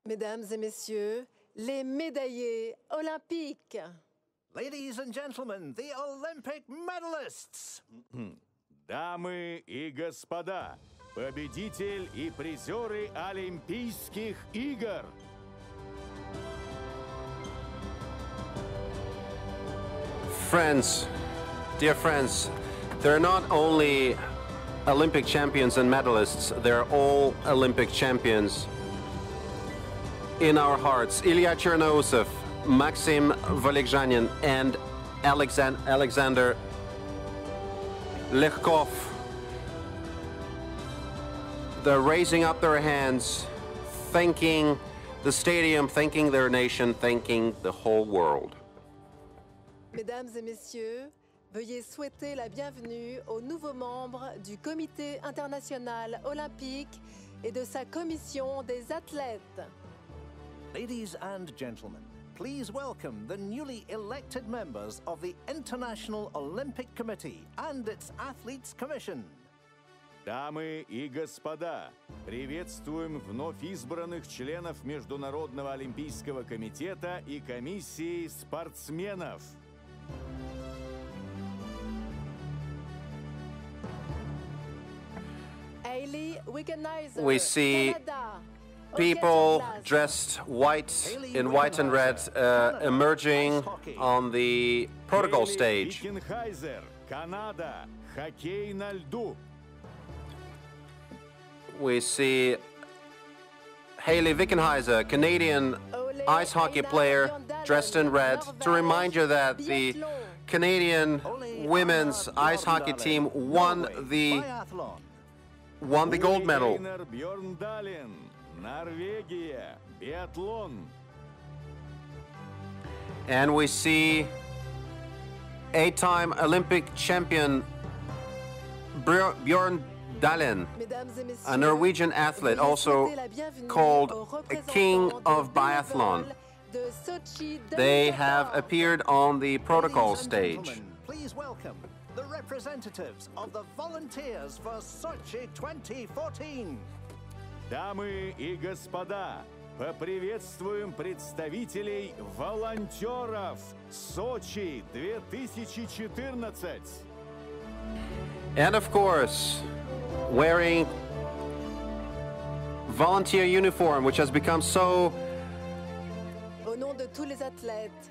Mesdames et messieurs, les médaillés olympiques. Ladies and gentlemen, the Olympic medalists. Дамы и господа, победитель и призеры Олимпийских игр. Friends, dear friends, they're not only Olympic champions and medalists, they're all Olympic champions in our hearts. Ilya Chernousov, Maxim Volodyanin, and Alexander Lekhkov. They're raising up their hands, thanking the stadium, thanking their nation, thanking the whole world. Mesdames et messieurs, veuillez souhaiter la bienvenue aux nouveaux membres du Comité international olympique et de sa commission des athlètes. Ladies and gentlemen, please welcome the newly elected members of the International Olympic Committee and its Athletes Commission. Дамы и господа, приветствуем вновь избранных членов Международного олимпийского комитета и комиссии спортсменов. We see people dressed in white and red emerging on the protocol stage. We see Haley Wickenheiser, Canadian ice hockey player, dressed in red, to remind you that the Canadian women's ice hockey team won the gold medal. And we see 8-time Olympic champion Björn Dalen, a Norwegian athlete, also called a king of biathlon. They have appeared on the protocol stage. Please welcome the representatives of the volunteers for Sochi 2014. Дамы и господа, поприветствуем представителей волонтеров Сочи 2014. And of course, wearing volunteer uniform, which has become so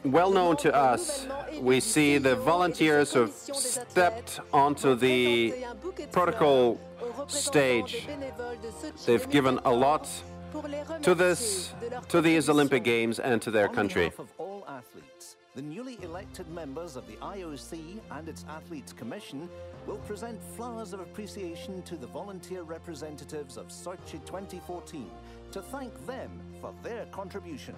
well known to us, we see the volunteers who've stepped onto the protocol stage. They've given a lot to these Olympic Games and to their country. On behalf of all athletes, the newly elected members of the IOC and its Athletes Commission will present flowers of appreciation to the volunteer representatives of Sochi 2014 to thank them for their contribution.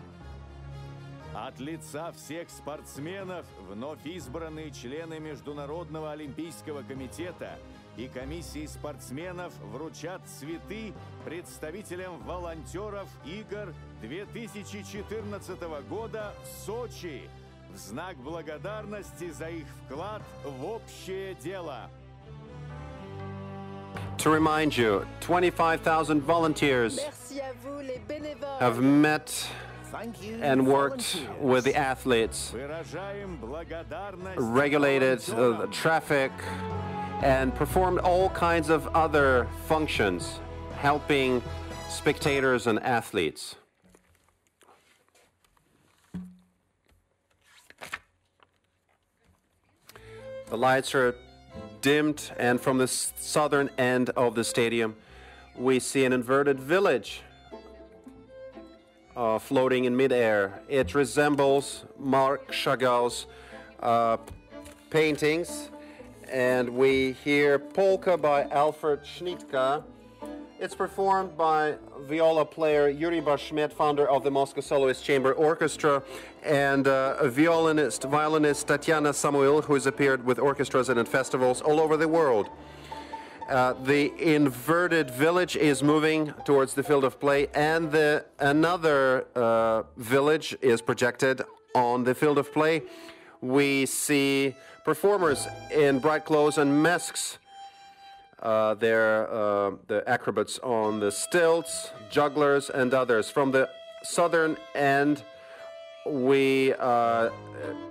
От лица всех спортсменов, вновь избранные члены Международного олимпийского комитета, и комиссии спортсменов вручат цветы представителям волонтеров игр 2014 года в Сочи в знак благодарности за их вклад в общее дело. To remind you, 25,000 volunteers Merci à vous, les bénévoles. have met Thank you, and worked volunteers. with the athletes, Выражаем благодарность regulated the волонтерам. traffic, and performed all kinds of other functions, helping spectators and athletes. The lights are dimmed, and from the southern end of the stadium, we see an inverted village floating in midair. It resembles Marc Chagall's paintings, and we hear Polka by Alfred Schnitka. It's performed by viola player Yuri Bashmet, founder of the Moscow Soloist Chamber Orchestra, and a violinist Tatiana Samuil, who has appeared with orchestras and at festivals all over the world. The inverted village is moving towards the field of play, and another village is projected on the field of play. We see performers in bright clothes and masks. They're the acrobats on the stilts, jugglers, and others. From the southern end, we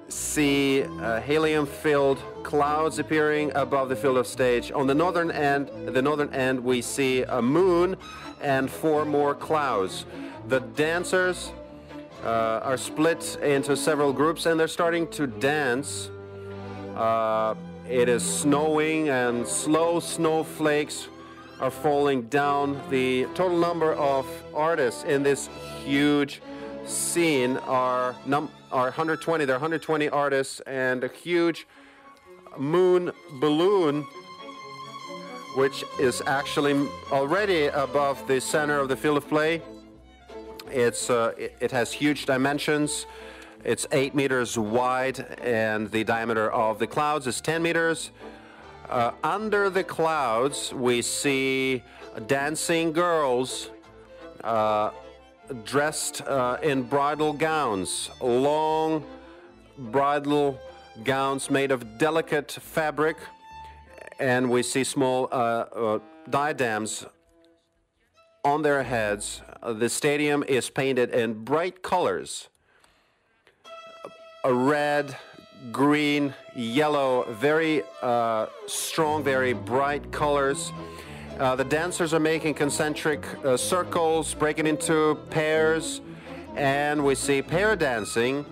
see helium-filled clouds appearing above the field of stage. On the northern end, we see a moon and 4 more clouds. The dancers are split into several groups, and they're starting to dance. It is snowing, and slow snowflakes are falling down. The total number of artists in this huge scene are 120. There are 120 artists, and a huge moon balloon, which is actually already above the center of the field of play. It has huge dimensions. It's 8 meters wide, and the diameter of the clouds is 10 meters. Under the clouds, we see dancing girls dressed in bridal gowns, long bridal gowns made of delicate fabric, and we see small diadems on their heads. The stadium is painted in bright colors. Red, green, yellow, very strong, very bright colors. The dancers are making concentric circles, breaking into pairs, and we see pair dancing.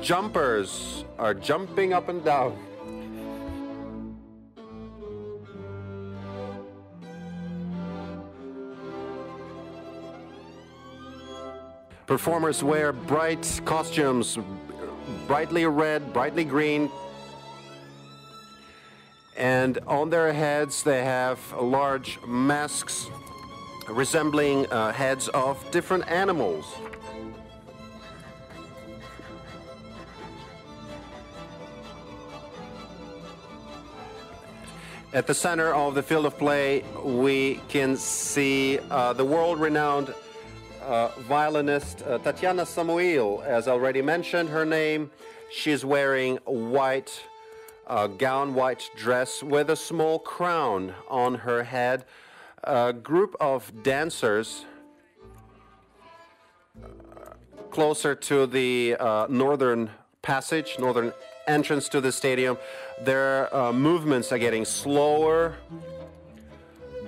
Jumpers are jumping up and down. Performers wear bright costumes, brightly red, brightly green, and on their heads they have large masks resembling heads of different animals. At the center of the field of play, we can see the world-renowned violinist Tatiana Samuil. As already mentioned, her name. She's wearing a white gown, white dress with a small crown on her head. A group of dancers closer to the northern passage, northern entrance to the stadium. Their movements are getting slower.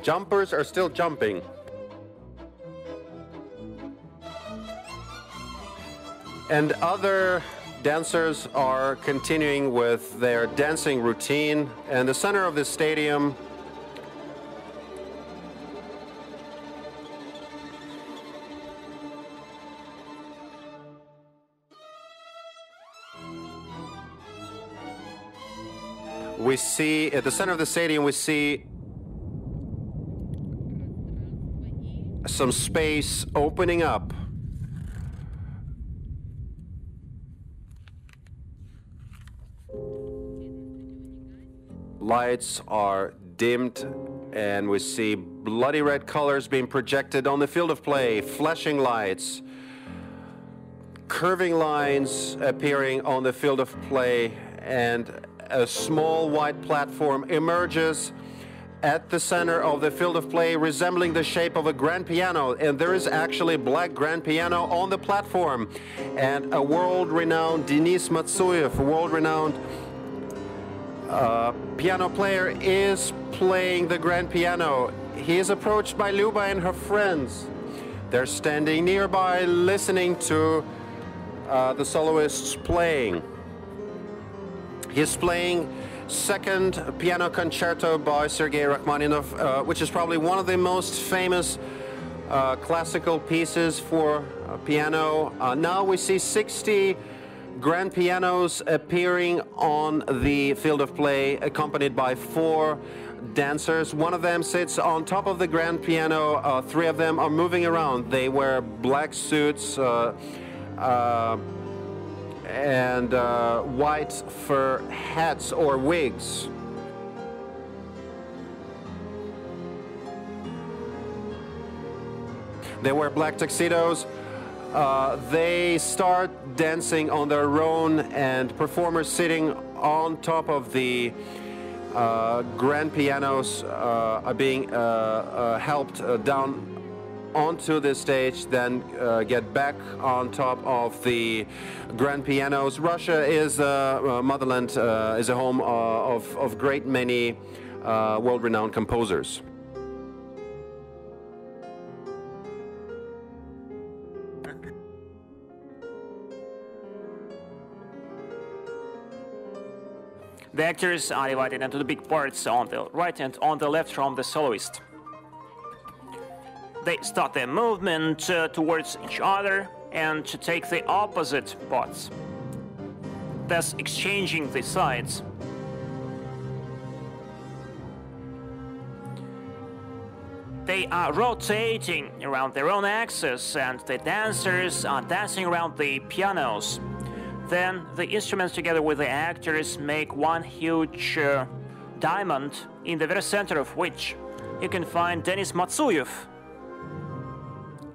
Jumpers are still jumping. And other dancers are continuing with their dancing routine. And the center of the stadium we see, at the center of the stadium, we see some space opening up. lights are dimmed and we see bloody red colors being projected on the field of play, flashing lights, curving lines appearing on the field of play, and a small white platform emerges at the center of the field of play, resembling the shape of a grand piano. And there is actually a black grand piano on the platform. And a world-renowned Denis Matsuyev, a world-renowned piano player, is playing the grand piano. He is approached by Luba and her friends. They're standing nearby, listening to the soloists playing. He's playing second piano concerto by Sergei Rachmaninoff, which is probably one of the most famous classical pieces for piano. Now we see 60 grand pianos appearing on the field of play, accompanied by 4 dancers. One of them sits on top of the grand piano. 3 of them are moving around. They wear black suits and white fur hats or wigs. They wear black tuxedos. They start dancing on their own, and performers sitting on top of the grand pianos are being helped down onto the stage, then get back on top of the grand pianos. Russia is a motherland, is a home of great many world-renowned composers. The actors are divided into the big parts on the right and on the left from the soloist. They start their movement towards each other and to take the opposite parts, thus exchanging the sides. They are rotating around their own axis, and the dancers are dancing around the pianos. Then the instruments together with the actors make one huge diamond, in the very center of which you can find Denis Matsuyev,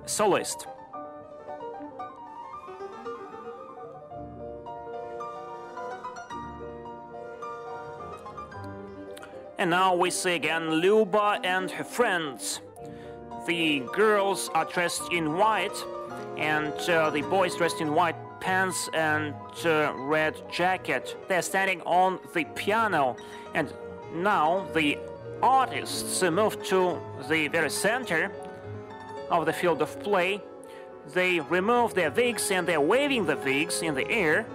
soloist. And now we see again Luba and her friends. The girls are dressed in white, and the boys dressed in white pants and red jacket. They're standing on the piano, and now the artists move to the very center of the field of play. They remove their wigs and they're waving the wigs in the air.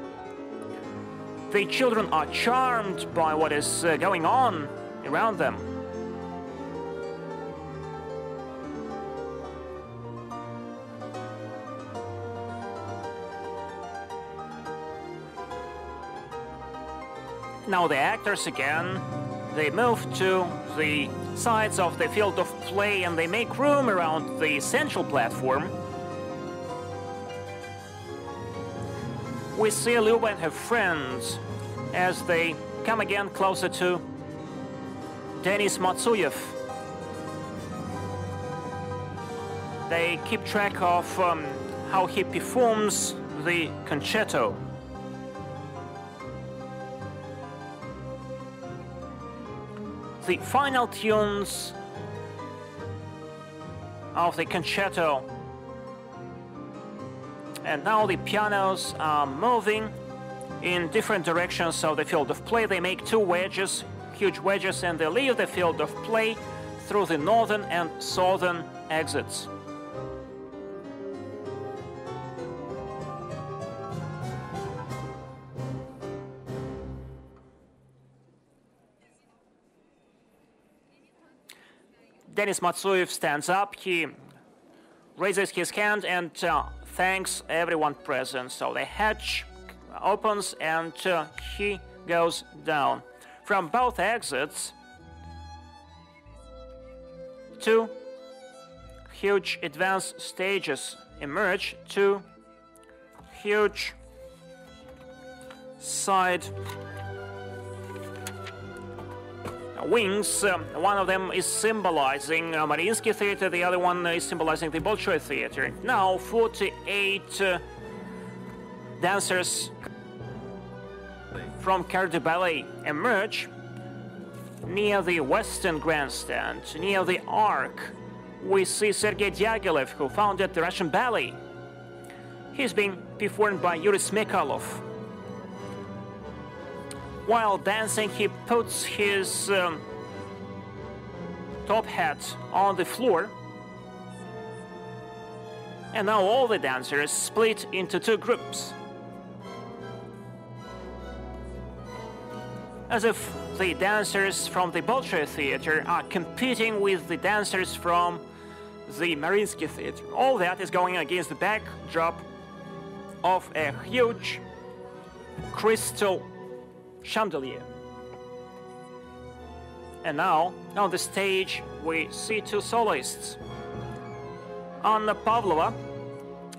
The children are charmed by what is going on around them. Now the actors again, they move to the sides of the field of play and they make room around the central platform. We see Luba and her friends as they come again closer to Denis Matsuyev. They keep track of how he performs the concerto. The final tunes of the concerto. And now the pianos are moving in different directions of the field of play. They make 2 wedges, huge wedges, and they leave the field of play through the northern and southern exits. Denis Matsuyev stands up, he raises his hand and thanks everyone present. So the hatch opens and he goes down. From both exits, 2 huge advanced stages emerge, 2 huge side wings. One of them is symbolizing Mariinsky Theater, the other one is symbolizing the Bolshoi Theater. Now 48 dancers from Corps de Ballet emerge near the western grandstand, near the arc. We see Sergei Diaghilev, who founded the Russian ballet. He's being performed by Yuri Smekalov. While dancing, he puts his top hat on the floor. And now all the dancers split into two groups, as if the dancers from the Bolshoi Theater are competing with the dancers from the Mariinsky Theater. All that is going against the backdrop of a huge crystal chandelier. And now, on the stage, we see two soloists. Anna Pavlova,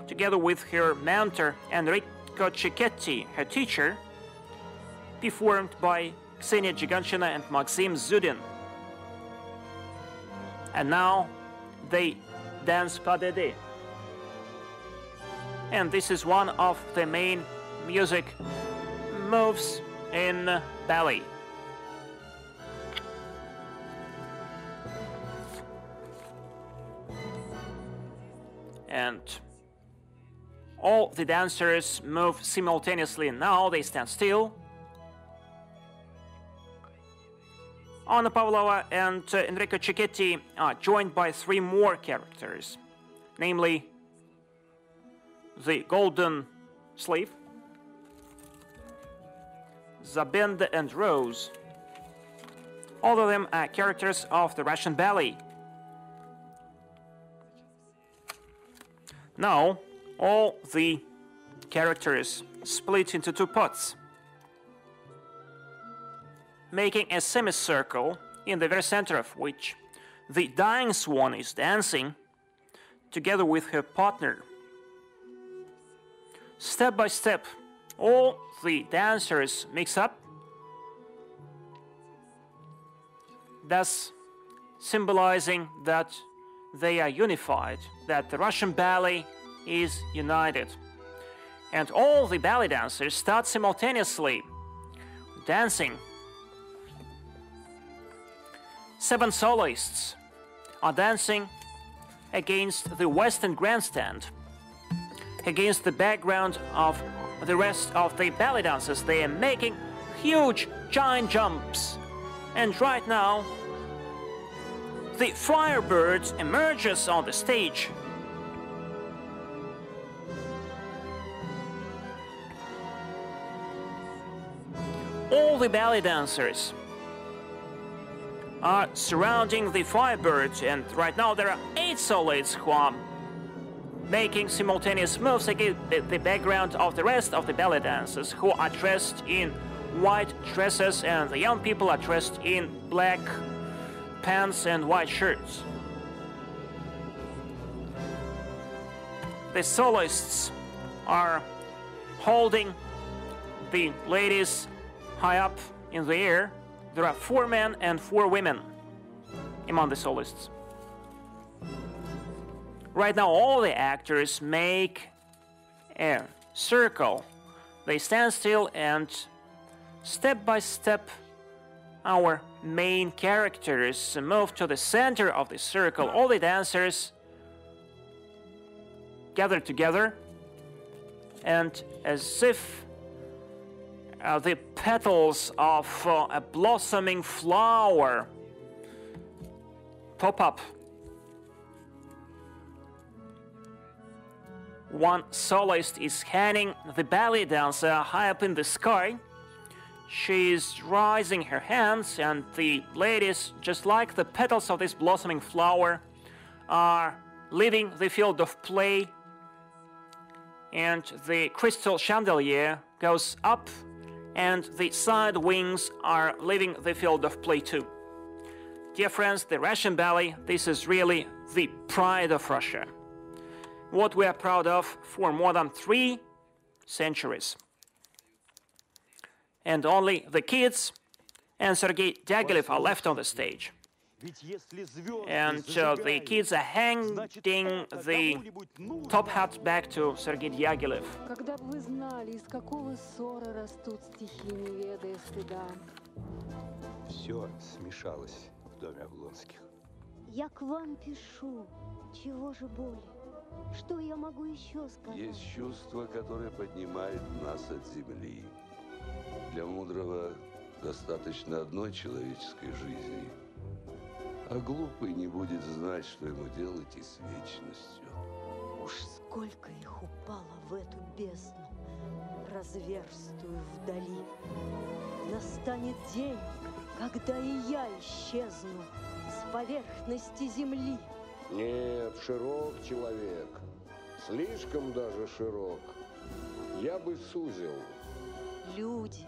together with her mentor Enrico Cicchetti, her teacher, performed by Ksenia Giganshina and Maxim Zudin. And now they dance pas de deux. And this is one of the main music moves in ballet. And all the dancers move simultaneously. Now they stand still. Anna Pavlova and Enrico Cicchetti are joined by three more characters, namely the Golden Slave, Zabenda and Rose. All of them are characters of the Russian ballet. Now, all the characters split into two pots, making a semicircle, in the very center of which the dying swan is dancing together with her partner. Step by step, all the dancers mix up, thus symbolizing that they are unified, that the Russian ballet is united. And all the ballet dancers start simultaneously dancing. 7 soloists are dancing against the western grandstand, against the background of the rest of the ballet dancers. They are making huge, giant jumps. And right now, the Firebird emerges on the stage. All the ballet dancers are surrounding the Firebird, and right now there are 8 soloists who are making simultaneous moves against the background of the rest of the ballet dancers, who are dressed in white dresses, and the young people are dressed in black pants and white shirts. The soloists are holding the ladies high up in the air. There are 4 men and 4 women among the soloists. Right now, all the actors make a circle. They stand still, and step by step, our main characters move to the center of the circle. All the dancers gather together, and as if the petals of a blossoming flower pop up. One soloist is handing the ballet dancer high up in the sky. She is raising her hands, and the ladies, just like the petals of this blossoming flower, are leaving the field of play, and the crystal chandelier goes up, and the side wings are leaving the field of play too. Dear friends, the Russian ballet, this is really the pride of Russia. What we are proud of for more than 3 centuries. And only the kids and Sergei Diaghilev are left on the stage. And the kids are hanging the top hat back to Sergei Diaghilev. Когда бы вы знали, из какого ссора растут стихи, не ведая стыда. Все смешалось в доме Облонских. Я к вам пишу. Чего же более? Что я могу еще сказать? Есть чувство, которое поднимает нас от земли. Для мудрого достаточно одной человеческой жизни. А глупый не будет знать, что ему делать и с вечностью. Уж сколько их упало в эту бездну, разверстую вдали. Настанет день, когда и я исчезну с поверхности земли. Нет, широк человек, слишком даже широк. Я бы сузил. Люди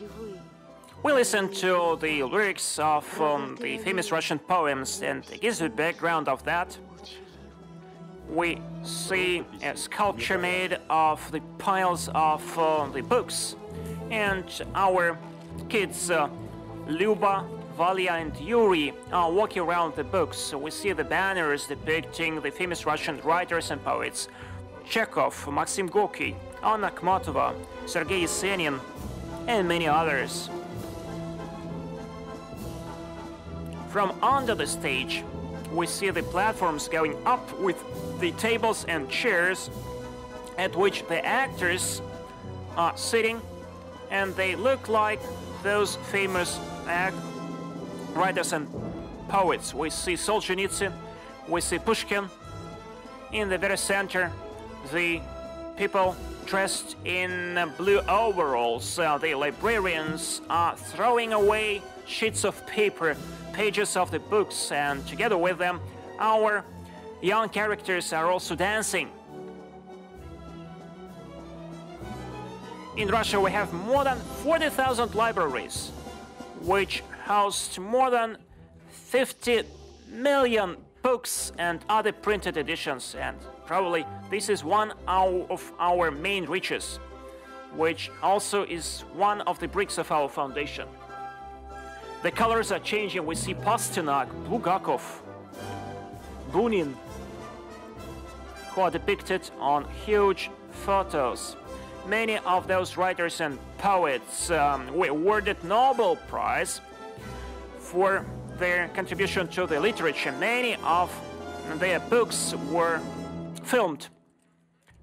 ли вы? We listen to the lyrics of the famous Russian poems, and against the background of that, we see a sculpture made of the piles of the books. And our kids, Lyuba, Valya, and Yuri, are walking around the books. So we see the banners depicting the famous Russian writers and poets: Chekhov, Maxim Gorky, Anna Akhmatova, Sergei Yesenin, and many others. From under the stage, we see the platforms going up with the tables and chairs at which the actors are sitting, and they look like those famous writers and poets. We see Solzhenitsyn, we see Pushkin. In the very center, the people dressed in blue overalls, the librarians, are throwing away sheets of paper, pages of the books, and together with them, our young characters are also dancing. In Russia, we have more than 40,000 libraries, which housed more than 50 million books and other printed editions, and probably this is one of our main riches, which also is one of the bricks of our foundation. The colors are changing. We see Pasternak, Bulgakov, Bunin, who are depicted on huge photos. Many of those writers and poets were awarded Nobel Prize for their contribution to the literature. Many of their books were filmed.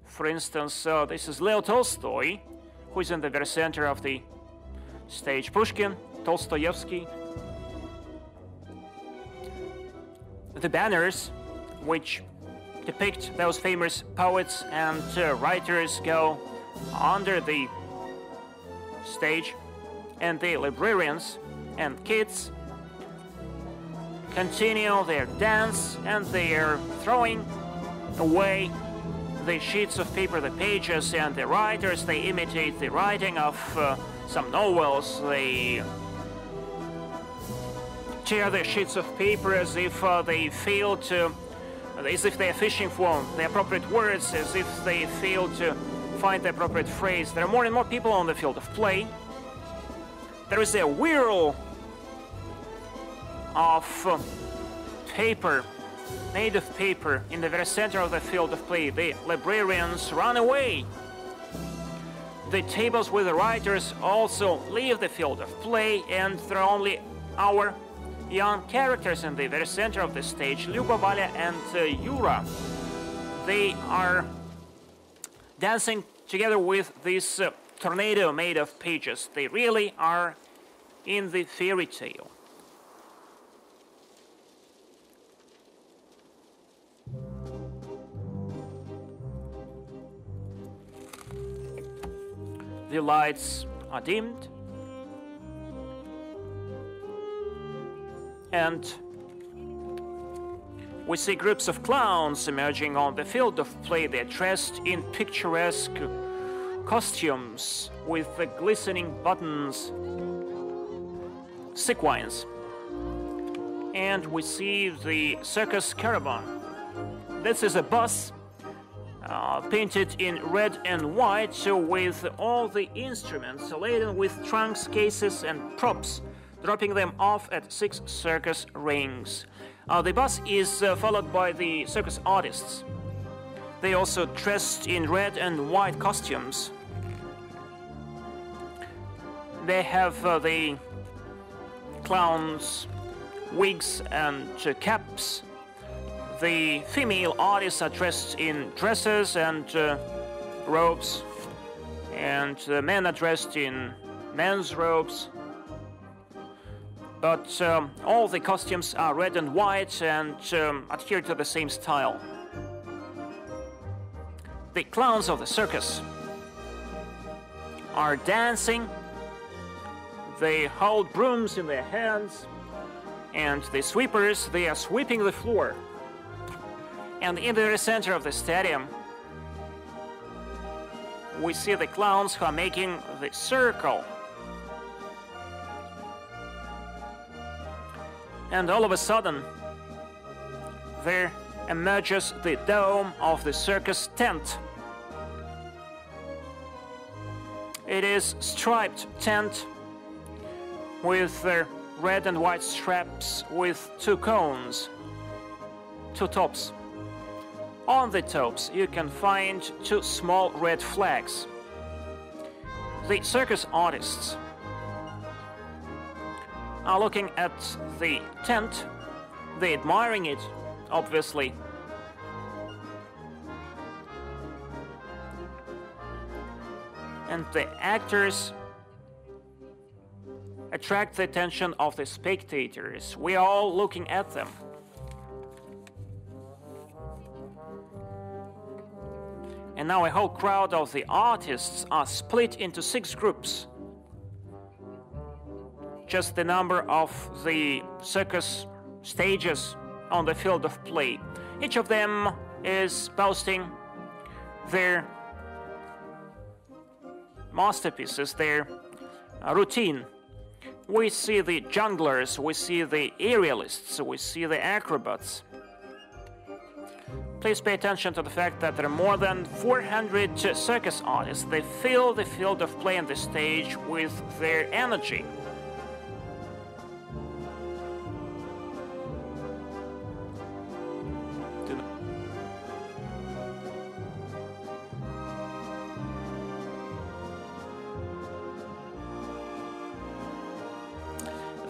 For instance, this is Leo Tolstoy, who is in the very center of the stage. Pushkin, Tolstoyevsky. The banners, which depict those famous poets and writers, go under the stage, and the librarians and kids continue their dance, and they are throwing away the sheets of paper, the pages, and the writers. They imitate the writing of some novels. They tear the sheets of paper as if they fail to, as if they are fishing for the appropriate words, as if they fail to find the appropriate phrase. There are more and more people on the field of play. There is a whirl of paper, made of paper, in the very center of the field of play. The librarians run away. The tables with the writers also leave the field of play, and there are only our young characters in the very center of the stage, Lyuba, Valya, and Yura. They are dancing together with this tornado made of pages. They really are in the fairy tale. The lights are dimmed, and we see groups of clowns emerging on the field of play. They're dressed in picturesque costumes with the glistening buttons, sequins. And we see the circus caravan. This is a bus painted in red and white, so with all the instruments laden with trunks, cases, and props dropping them off at 6 circus rings. The bus is followed by the circus artists. They also dressed in red and white costumes. They have the clowns' wigs and caps. The female artists are dressed in dresses and robes, and the men are dressed in men's robes. But all the costumes are red and white and adhere to the same style. The clowns of the circus are dancing. They hold brooms in their hands, and the sweepers, they are sweeping the floor. And in the center of the stadium, we see the clowns who are making the circle. And all of a sudden, there emerges the dome of the circus tent. It is striped tent with red and white straps with 2 cones, 2 tops. On the tops you can find 2 small red flags. The circus artists are looking at the tent. They're admiring it, obviously. And the actors attract the attention of the spectators. We are all looking at them. And now a whole crowd of the artists are split into 6 groups. Just the number of the circus stages on the field of play. Each of them is posting their masterpieces, their routine. We see the junglers, we see the aerialists, we see the acrobats. Please pay attention to the fact that there are more than 400 circus artists. They fill the field of play and the stage with their energy.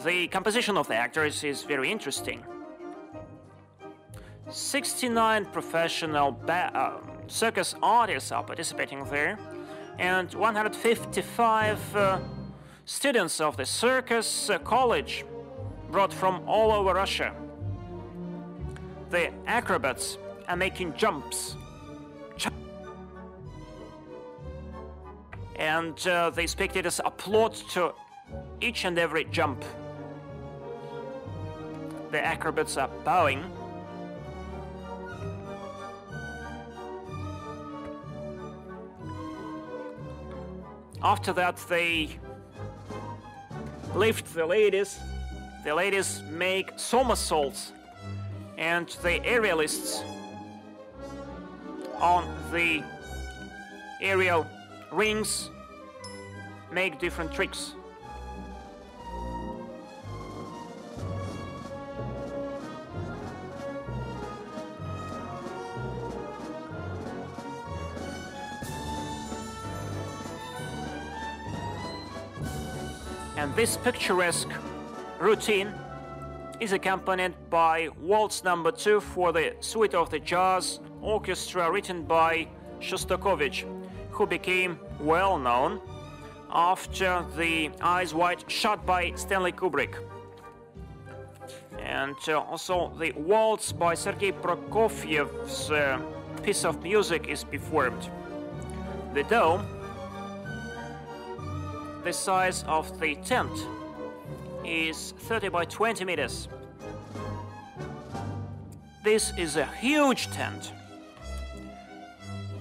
The composition of the actors is very interesting. 69 professional circus artists are participating there, and 155 students of the circus college brought from all over Russia. The acrobats are making jumps. And the spectators applaud to each and every jump. The acrobats are bowing. After that, they lift the ladies. The ladies make somersaults, and the aerialists on the aerial rings make different tricks. And this picturesque routine is accompanied by Waltz No. 2 for the Suite of the Jazz Orchestra, written by Shostakovich, who became well known after the Eyes Wide Shut by Stanley Kubrick. And also the Waltz by Sergei Prokofiev's piece of music is performed. The dome, the size of the tent, is 30 by 20 meters. This is a huge tent.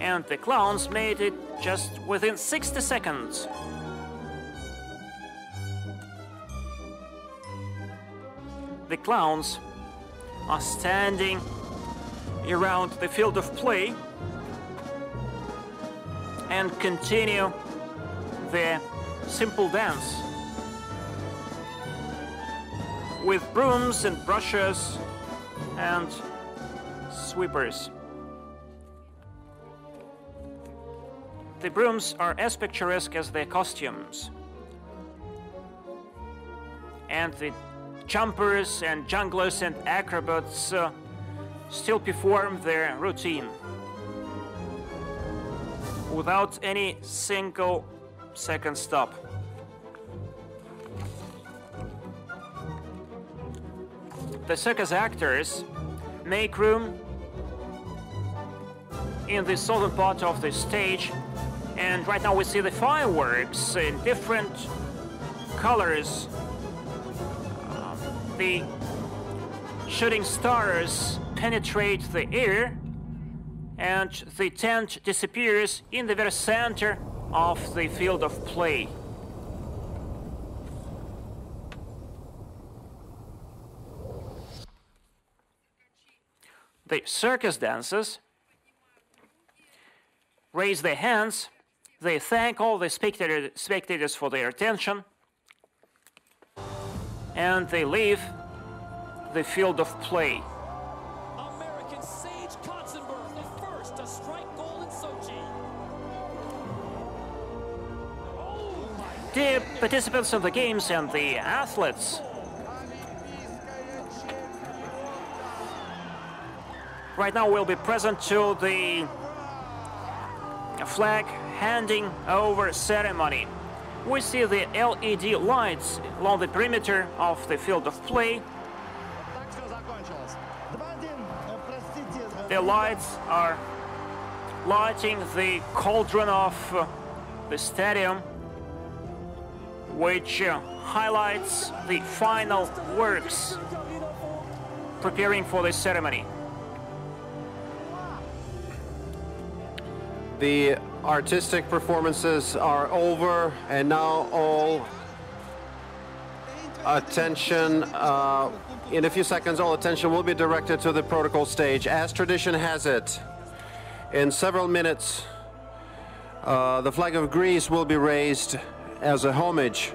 And the clowns made it just within 60 seconds. The clowns are standing around the field of play and continue their simple dance. with brooms and brushes and sweepers. The brooms are as picturesque as their costumes. And the jumpers and junglers and acrobats still perform their routine without any single second stop. The circus actors make room in the southern part of the stage, and right now we see the fireworks in different colors. The shooting stars penetrate the air, and the tent disappears in the very center of the field of play. The circus dancers raise their hands, they thank all the spectators for their attention, and they leave the field of play. American Sage Kotzenberg, the first to strike gold in Sochi. Dear participants of the games and the athletes, right now we'll be present to the flag handing over ceremony. We see the LED lights along the perimeter of the field of play. The lights are lighting the cauldron of the stadium, which highlights the final works preparing for the ceremony. The artistic performances are over, and now all attention, in a few seconds, all attention will be directed to the protocol stage. As tradition has it, in several minutes, the flag of Greece will be raised as a homage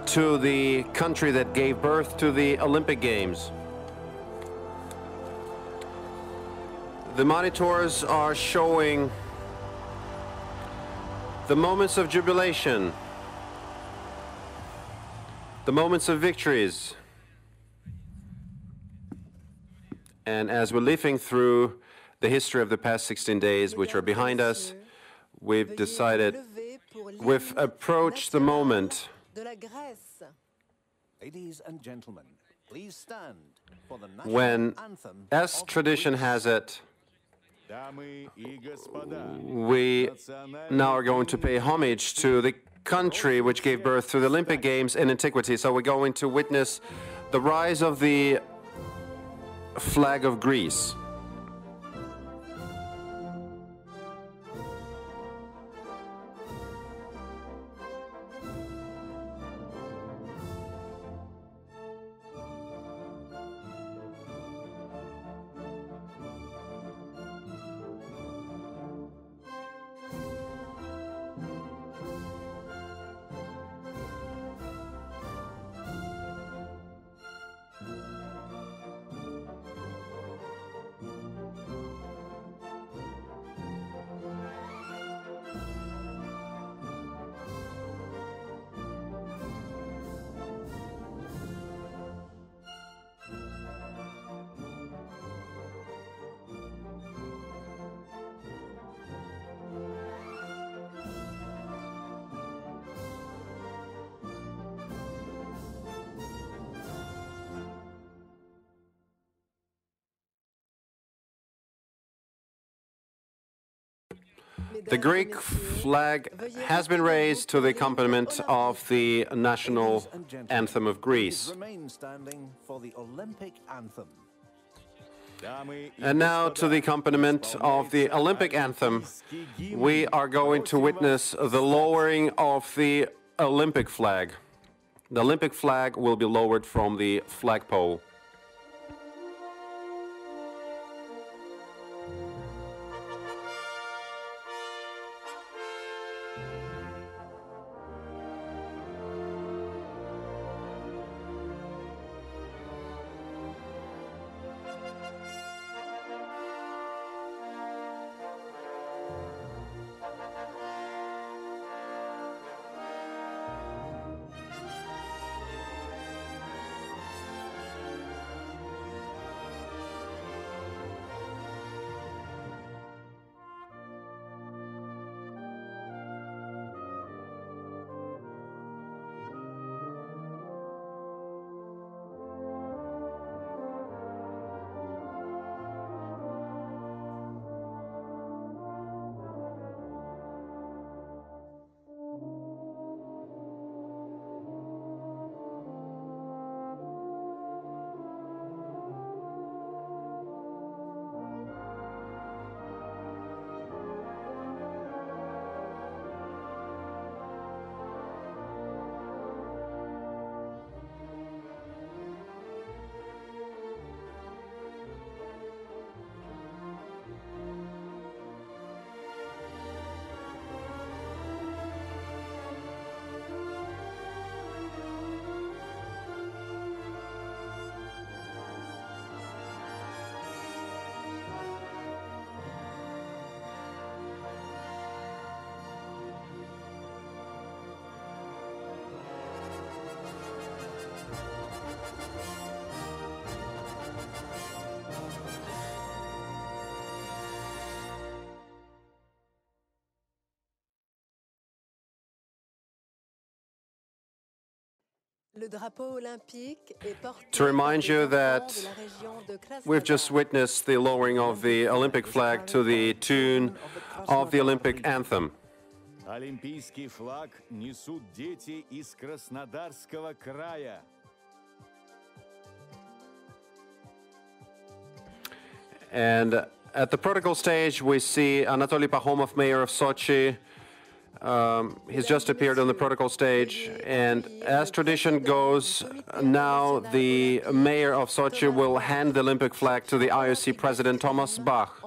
to the country that gave birth to the Olympic Games. The monitors are showing the moments of jubilation, the moments of victories. And as we're leafing through the history of the past 16 days, which are behind us, we've decided, we've approached the moment. Ladies and gentlemen, please stand for the When, national anthem as of tradition Greece. has it, we now are going to pay homage to the country which gave birth to the Olympic Games in antiquity. So we're going to witness the rise of the flag of Greece. The Greek flag has been raised to the accompaniment of the national anthem of Greece. Remain standing for the Olympic anthem. And now to the accompaniment of the Olympic anthem, we are going to witness the lowering of the Olympic flag. The Olympic flag will be lowered from the flagpole. To remind you that we've just witnessed the lowering of the Olympic flag to the tune of the Olympic anthem. Олимпийский флаг несут дети из Краснодарского края. And at the protocol stage, we see Anatoly Pakhomov, mayor of Sochi. He's just appeared on the protocol stage, and as tradition goes, now the mayor of Sochi will hand the Olympic flag to the IOC president Thomas Bach.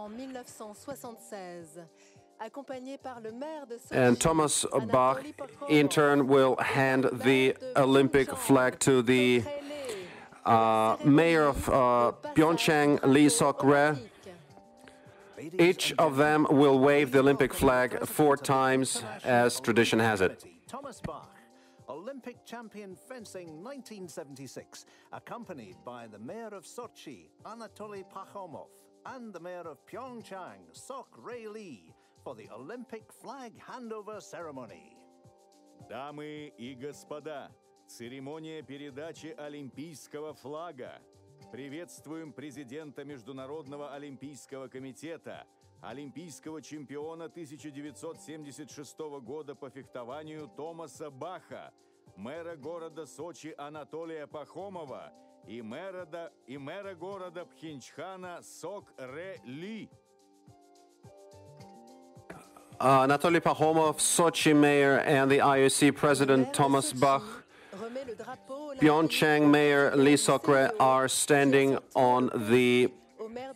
And Thomas Bach, in turn, will hand the Olympic flag to the mayor of Pyeongchang, Lee Sok-rae. Each of them will wave the Olympic flag 4 times, as tradition has it. Thomas Bach, Olympic champion fencing 1976, accompanied by the mayor of Sochi, Anatoly Pakhomov, and the mayor of Pyeongchang, Sok-rae Lee, for the Olympic flag handover ceremony. Дамы и господа, церемония передачи олимпийского флага. Приветствуем президента Международного олимпийского комитета, олимпийского чемпиона 1976 года по фехтованию Томаса Баха, мэра города Сочи Анатолия Пахомова и мэра города Пхенчхана Sok-rae Lee. Anatoly Pakhomov, Sochi mayor, and the IOC president Thomas Bach, Pyeongchang mayor Lee Sok-rae are standing on the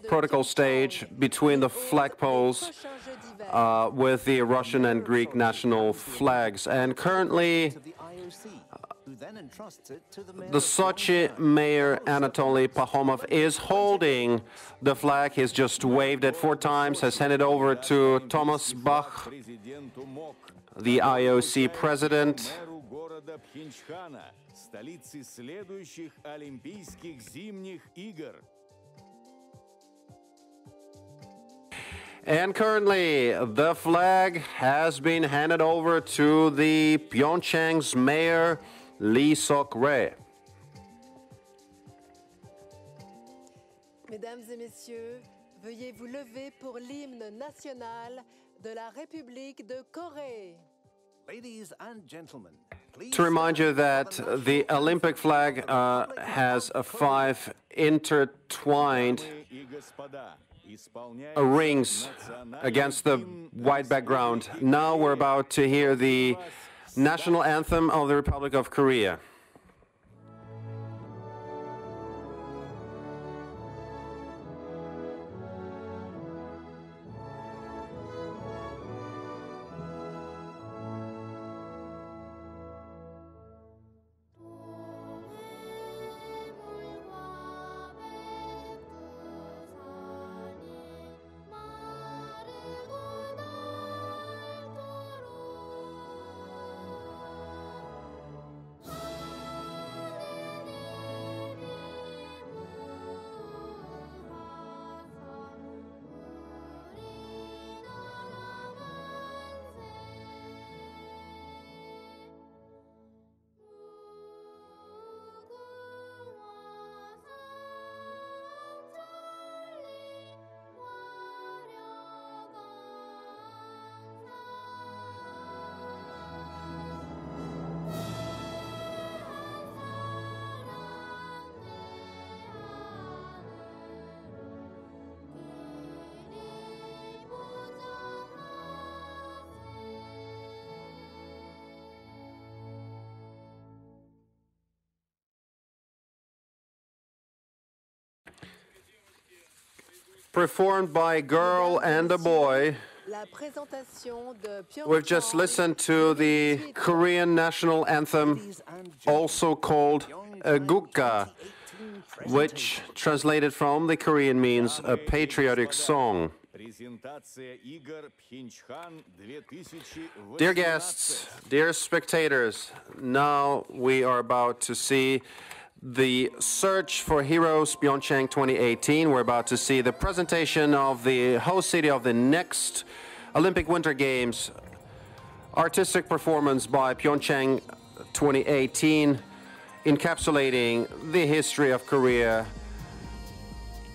protocol stage between the flagpoles with the Russian and Greek national flags. And currently, the Sochi mayor Anatoly Pakhomov is holding the flag. He's just waved it 4 times, has handed over to Thomas Bach, the IOC president. Столицы следующих Олимпийских зимних игр. And currently, the flag has been handed over to the Pyeongchang's mayor, Lee Sok-rae. Mesdames et messieurs, veuillez vous lever pour l'hymne national de la République de Corée. Ladies and gentlemen, To remind you that the Olympic flag has 5 intertwined rings against the white background. Now we're about to hear the national anthem of the Republic of Korea. Performed by a girl and a boy. We've just listened to the Korean national anthem, also called Gukga, which translated from the Korean means a patriotic song. Dear guests, dear spectators, now we are about to see the Search for Heroes Pyeongchang 2018. We're about to see the presentation of the host city of the next Olympic Winter Games, artistic performance by Pyeongchang 2018 encapsulating the history of Korea.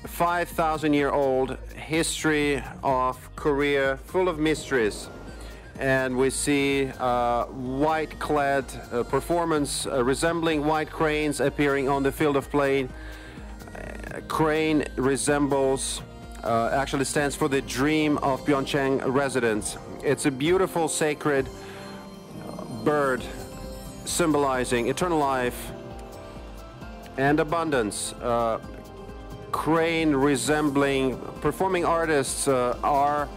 5,000-year-old history of Korea, full of mysteries. And we see white-clad performance resembling white cranes appearing on the field of play. Crane resembles, actually stands for the dream of Pyeongchang residents. It's a beautiful, sacred bird symbolizing eternal life and abundance. Crane resembling performing artists are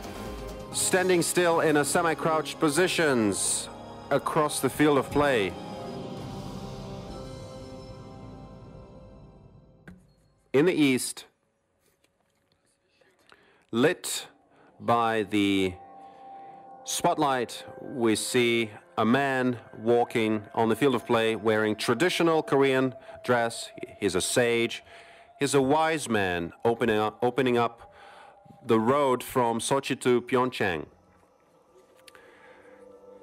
standing still in a semi-crouched positions across the field of play. In the east, lit by the spotlight, we see a man walking on the field of play wearing traditional Korean dress. He's a sage. He's a wise man opening up the road from Sochi to Pyeongchang.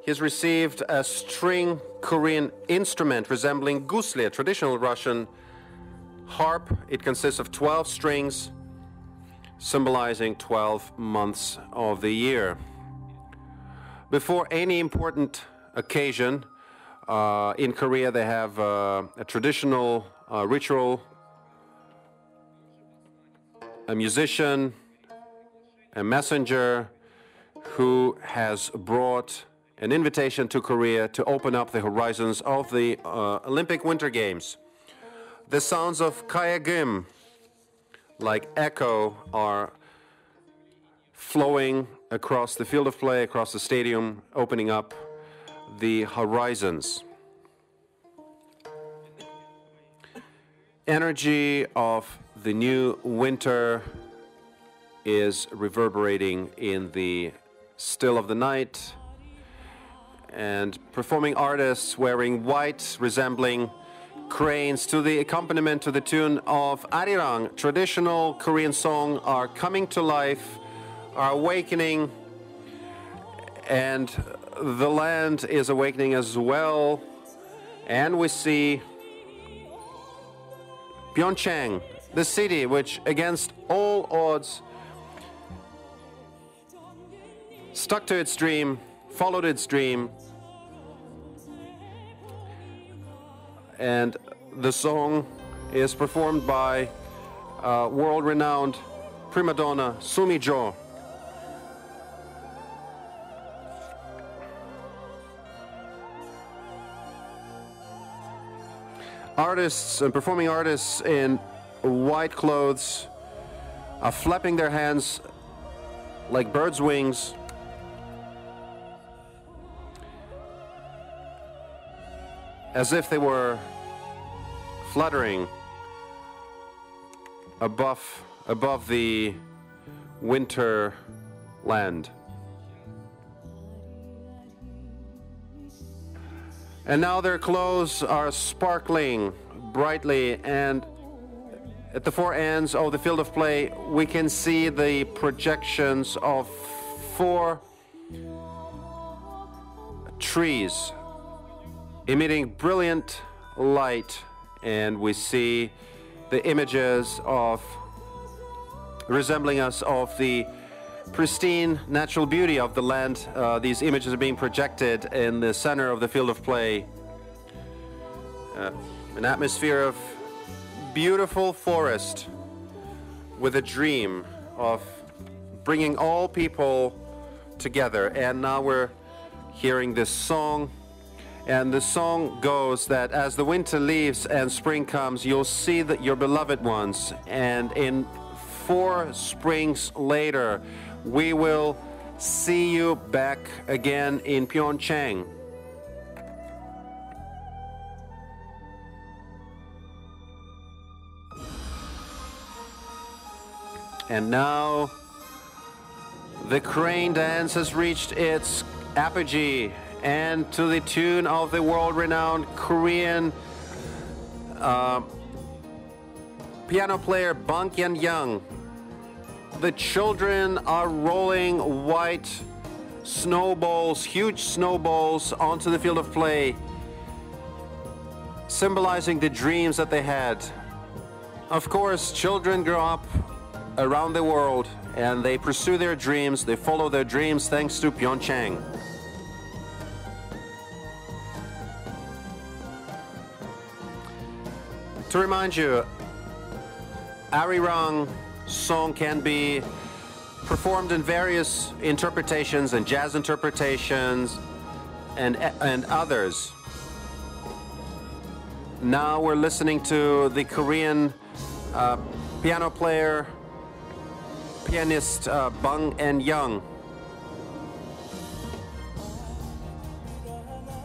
He's received a string Korean instrument resembling gusli, a traditional Russian harp. It consists of 12 strings, symbolizing 12 months of the year. Before any important occasion, in Korea they have a traditional ritual. A musician, a messenger who has brought an invitation to Korea to open up the horizons of the Olympic Winter Games. The sounds of kayagim, like echo, are flowing across the field of play, across the stadium, opening up the horizons. Energy of the new winter is reverberating in the still of the night, and performing artists wearing white resembling cranes to the accompaniment to the tune of arirang, traditional Korean song, are coming to life, are awakening, and the land is awakening as well. And we see Pyeongchang, the city which against all odds stuck to its dream, followed its dream, and the song is performed by world-renowned prima donna Sumi Jo. Artists and performing artists in white clothes are flapping their hands like birds' wings, as if they were fluttering above the winter land. And now their clothes are sparkling brightly, and at the four ends of the field of play we can see the projections of 4 trees emitting brilliant light, and we see the images of resembling us of the pristine natural beauty of the land. These images are being projected in the center of the field of play. An atmosphere of beautiful forest with a dream of bringing all people together. And now we're hearing this song, and the song goes that as the winter leaves and spring comes, you'll see that your beloved ones, and in 4 springs later we will see you back again in Pyeongchang. And now the crane dance has reached its apogee, and to the tune of the world-renowned Korean piano player Bang Yan-young, the children are rolling white snowballs, huge snowballs, onto the field of play, symbolizing the dreams that they had. Of course, children grow up around the world and they pursue their dreams, they follow their dreams thanks to Pyeongchang. To remind you, Arirang song can be performed in various interpretations and jazz interpretations and others. Now we're listening to the Korean piano player, pianist Bang and Young.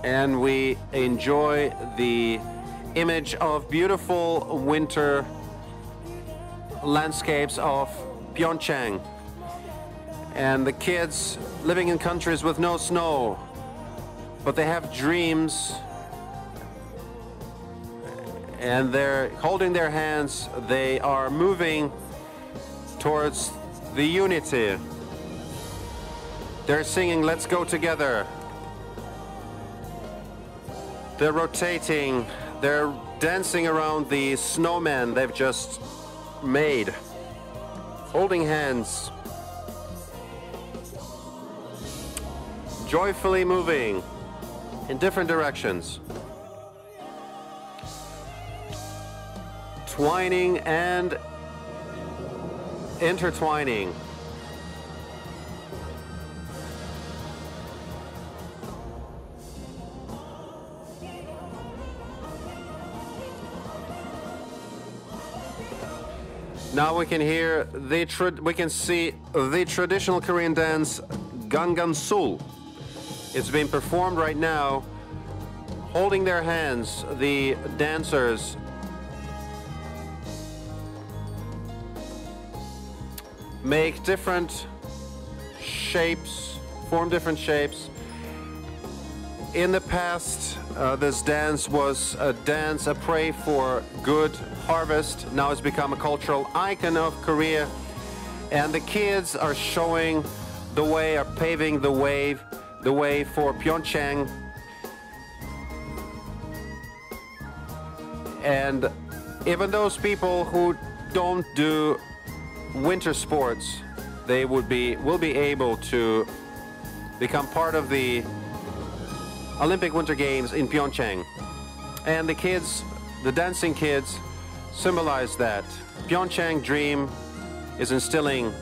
And we enjoy the image of beautiful winter landscapes of Pyeongchang. And the kids living in countries with no snow, but they have dreams. And they're holding their hands, they are moving towards the unity. They're singing, "Let's go together." They're rotating, they're dancing around the snowmen they've just made, holding hands, joyfully moving in different directions. Twining and intertwining. Now we can hear we can see the traditional Korean dance Gangan-sul. It's being performed right now, holding their hands, the dancers make different shapes, form different shapes. In the past, this dance was a dance, a prayer for good harvest. Now it's become a cultural icon of Korea. And the kids are showing the way, are paving the way for Pyeongchang. And even those people who don't do winter sports, they will be able to become part of the Olympic Winter Games in Pyeongchang. And the kids, the dancing kids, symbolize that. Pyeongchang dream is instilling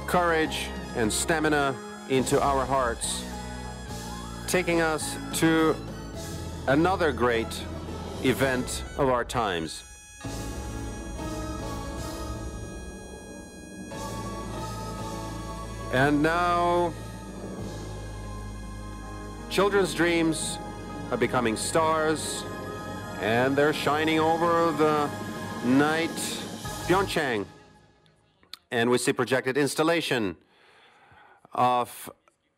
courage and stamina into our hearts, taking us to another great event of our times. And now, children's dreams are becoming stars, and they're shining over the night Pyeongchang. And we see projected installation of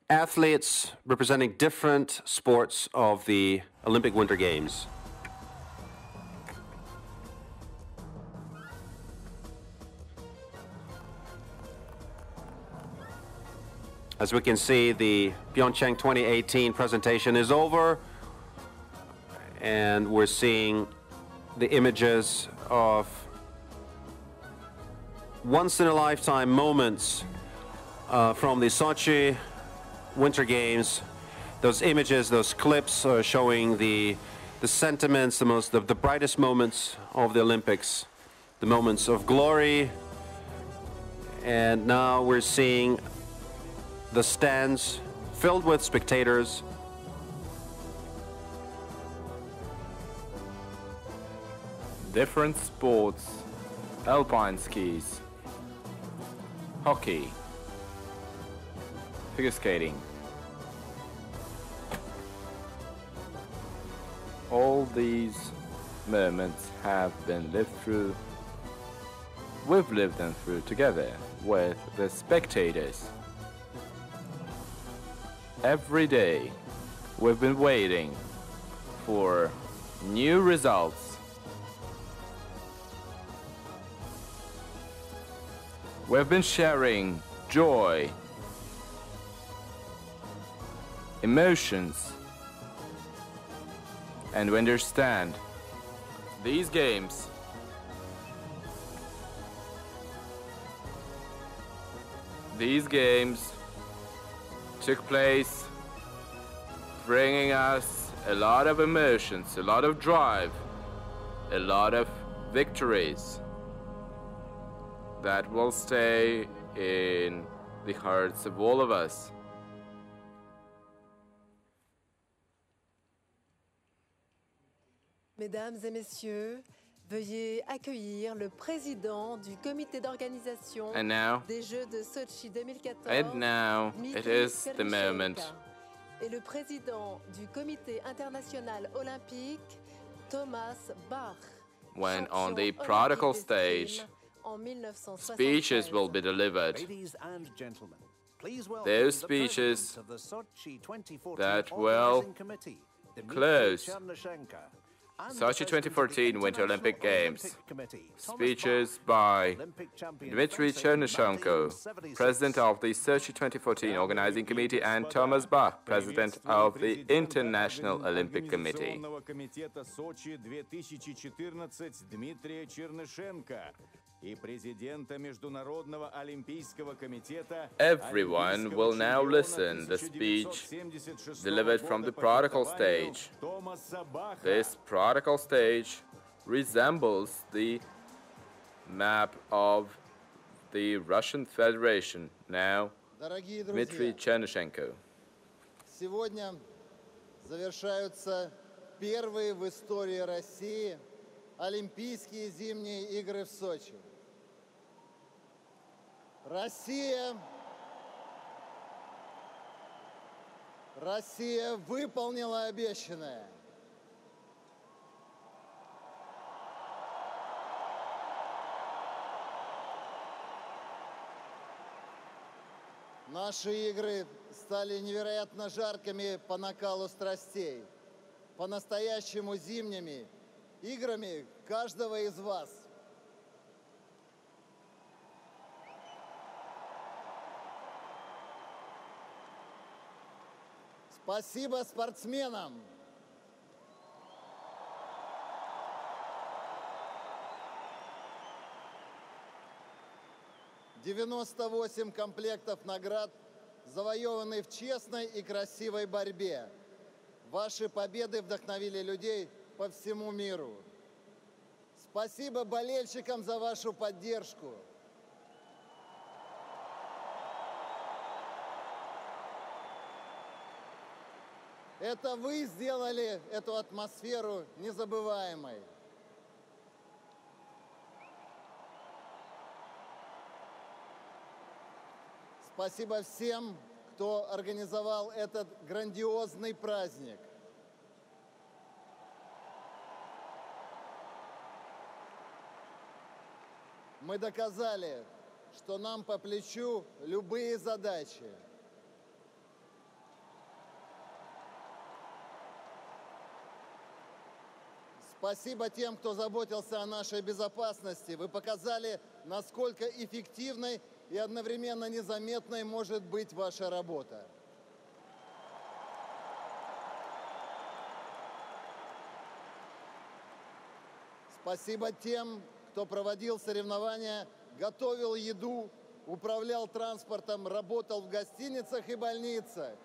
athletes representing different sports of the Olympic Winter Games. As we can see, the Pyeongchang 2018 presentation is over, and we're seeing the images of once-in-a-lifetime moments from the Sochi Winter Games. Those images, those clips are showing the sentiments, the brightest moments of the Olympics, the moments of glory. And now we're seeing the stands filled with spectators. Different sports: alpine skis, hockey, figure skating. All these moments have been lived through. We've lived them through together with the spectators. Every day, we've been waiting for new results. We've been sharing joy, emotions, and we understand these games took place bringing us a lot of emotions, a lot of drive, a lot of victories that will stay in the hearts of all of us. Mesdames et messieurs, veuillez accueillir le président du comité d'organisation des Jeux de Sochi 2014. And now it is the moment. Et le président du comité international olympique, Thomas Bach. When on the protocol stage, speeches will be delivered. Those speeches that will close Sochi 2014 Winter Olympic Games. Speeches by Dmitry Chernyshenko, President of the Sochi 2014 Organizing Committee, and Thomas Bach, President of the International Olympic Committee. Everyone will now listen to the speech delivered from the protocol stage. This protocol stage resembles the map of the Russian Federation. Now, Dmitry Chernyshenko. Сегодня завершаются первые в истории России Олимпийские зимние игры в Сочи. Россия выполнила обещанное. Наши игры стали невероятно жаркими по накалу страстей, по-настоящему зимними играми каждого из вас. Спасибо спортсменам! 98 комплектов наград, завоеванные в честной и красивой борьбе. Ваши победы вдохновили людей по всему миру. Спасибо болельщикам за вашу поддержку. Это вы сделали эту атмосферу незабываемой. Спасибо всем, кто организовал этот грандиозный праздник. Мы доказали, что нам по плечу любые задачи. Спасибо тем, кто заботился о нашей безопасности. Вы показали, насколько эффективной и одновременно незаметной может быть ваша работа. Спасибо тем, кто проводил соревнования, готовил еду, управлял транспортом, работал в гостиницах и больницах.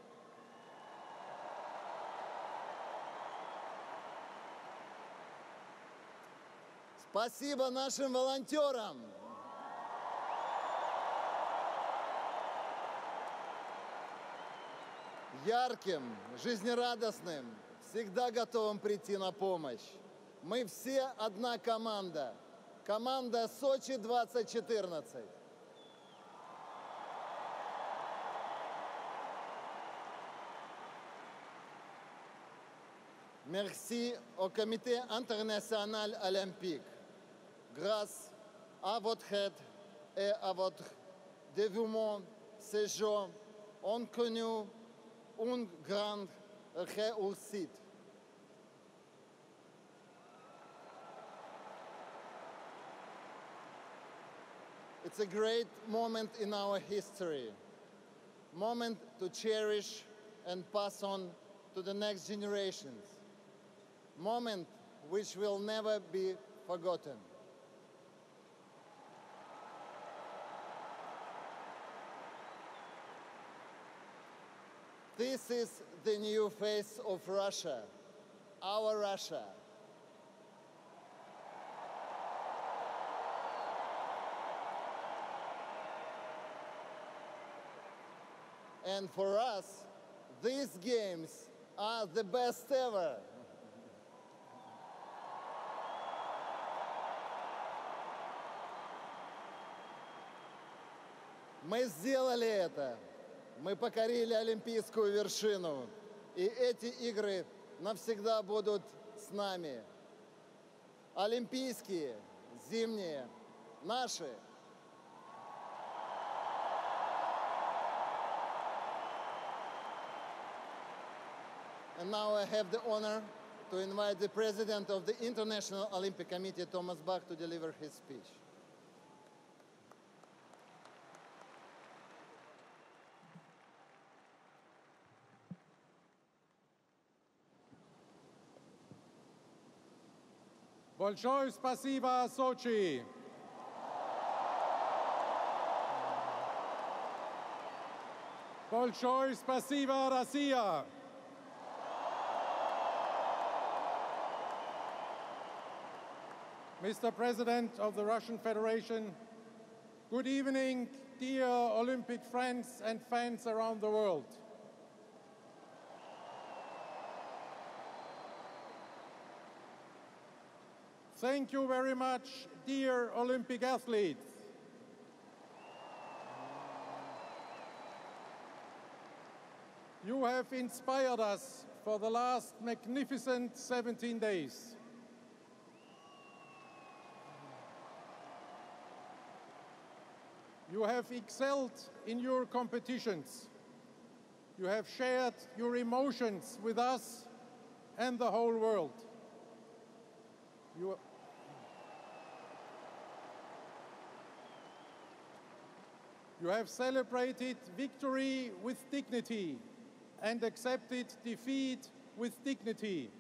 Спасибо нашим волонтерам. Ярким, жизнерадостным, всегда готовым прийти на помощь. Мы все одна команда. Команда Сочи 2014. Merci au Comité international olympique. Grâce à votre aide et à votre dévouement, ces Jeux ont connu une grande réussite. It's a great moment in our history, moment to cherish and pass on to the next generations. moment which will never be forgotten. This is the new face of Russia, our Russia. And for us, these games are the best ever. Мы сделали это. Мы покорили олимпийскую вершину. И эти игры навсегда будут с нами. Олимпийские, зимние, наши. And now I have the honor to invite the President of the International Olympic Committee, Thomas Bach, to deliver his speech. Большое спасибо, Сочи! Большое спасибо, Россия! Mr. President of the Russian Federation, good evening, dear Olympic friends and fans around the world. Thank you very much, dear Olympic athletes. You have inspired us for the last magnificent 17 days. You have excelled in your competitions. You have shared your emotions with us and the whole world. You have celebrated victory with dignity and accepted defeat with dignity.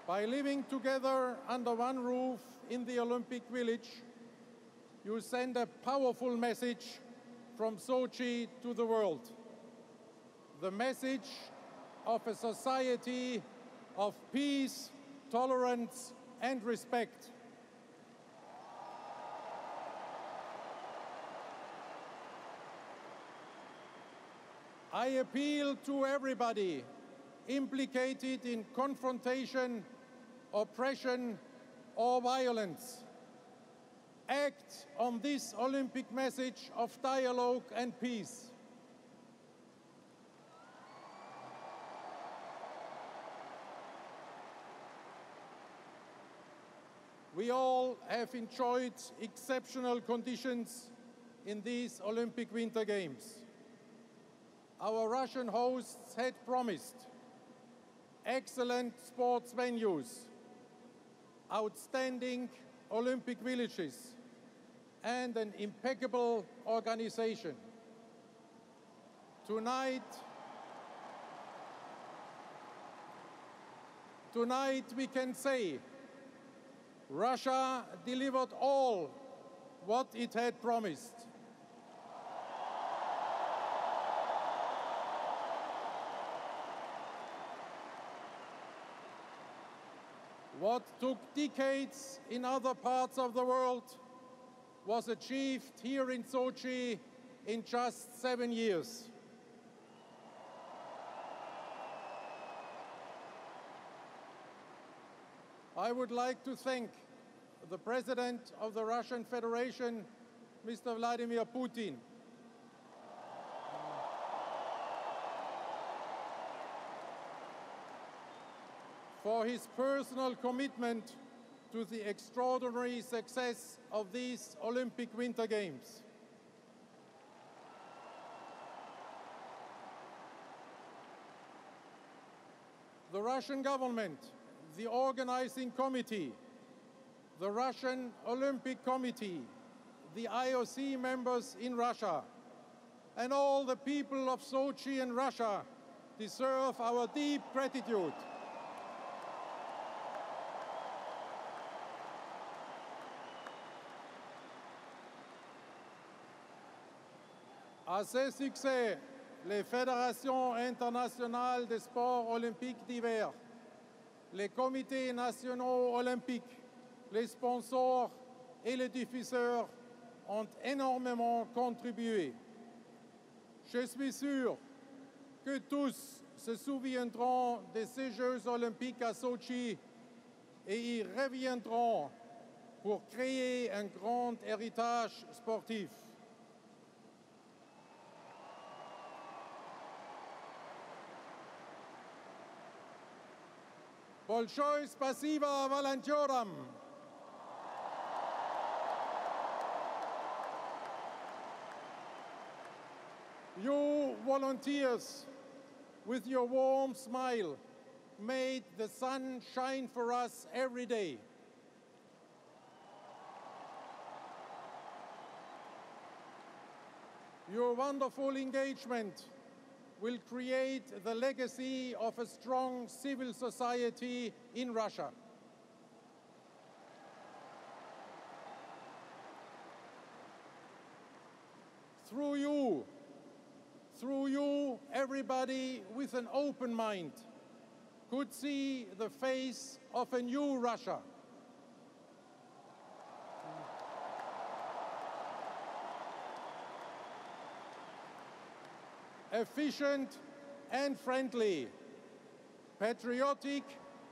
By living together under one roof in the Olympic Village, you send a powerful message from Sochi to the world. The message of a society of peace, tolerance, and respect. I appeal to everybody implicated in confrontation, oppression, or violence. Act on this Olympic message of dialogue and peace. We all have enjoyed exceptional conditions in these Olympic Winter Games. Our Russian hosts had promised excellent sports venues, outstanding Olympic villages, and an impeccable organization. Tonight we can say Russia delivered all what it had promised. What took decades in other parts of the world was achieved here in Sochi in just 7 years. I would like to thank the President of the Russian Federation, Mr. Vladimir Putin, for his personal commitment to the extraordinary success of these Olympic Winter Games. The Russian government, the organizing committee, the Russian Olympic Committee, the IOC members in Russia, and all the people of Sochi and Russia deserve our deep gratitude. À ce succès, les fédérations internationales des sports olympiques d'hiver, les comités nationaux olympiques, les sponsors et les diffuseurs ont énormément contribué. Je suis sûr que tous se souviendront de ces Jeux olympiques à Sochi et y reviendront pour créer un grand héritage sportif. Большое спасибо волонтерам. You volunteers, with your warm smile, made the sun shine for us every day. Your wonderful engagement will create the legacy of a strong civil society in Russia. Through you, everybody with an open mind could see the face of a new Russia. Efficient and friendly, patriotic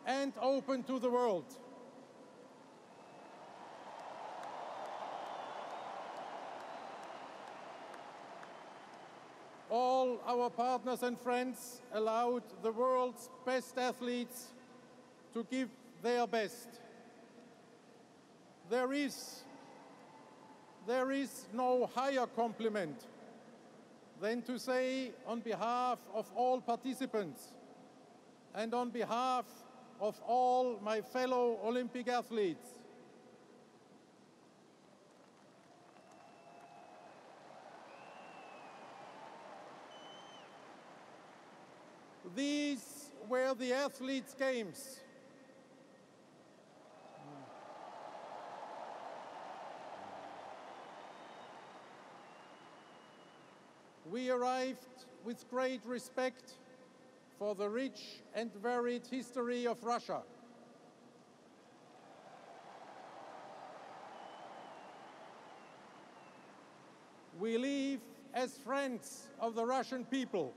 and open to the world. All our partners and friends allowed the world's best athletes to give their best. There is no higher compliment than to say, on behalf of all participants and on behalf of all my fellow Olympic athletes, these were the athletes' games. We arrived with great respect for the rich and varied history of Russia. We live as friends of the Russian people.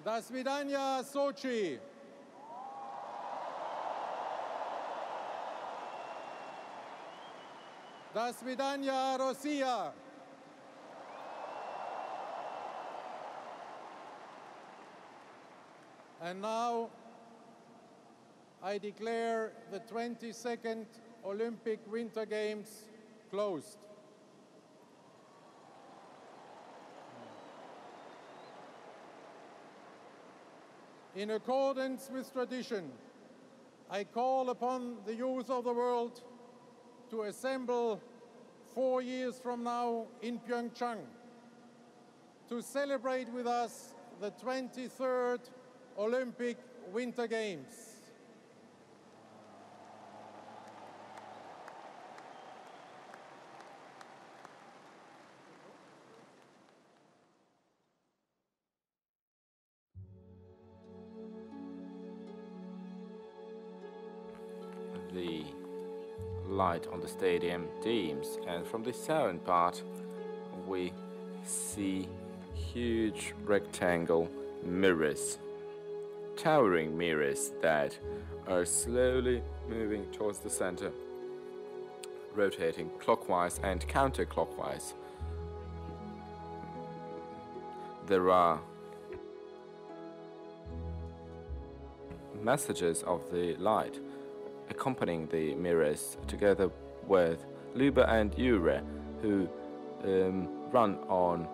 До свидания, Sochi. До свидания, Россия. And now I declare the 22nd Olympic Winter Games closed. In accordance with tradition, I call upon the youth of the world to assemble 4 years from now in Pyeongchang to celebrate with us the 23rd Olympic Winter Games. The light on the stadium dims, and from the southern part we see huge rectangle mirrors, towering mirrors that are slowly moving towards the center, rotating clockwise and counterclockwise. There are messages of the light accompanying the mirrors, together with Luba and Yura, who run on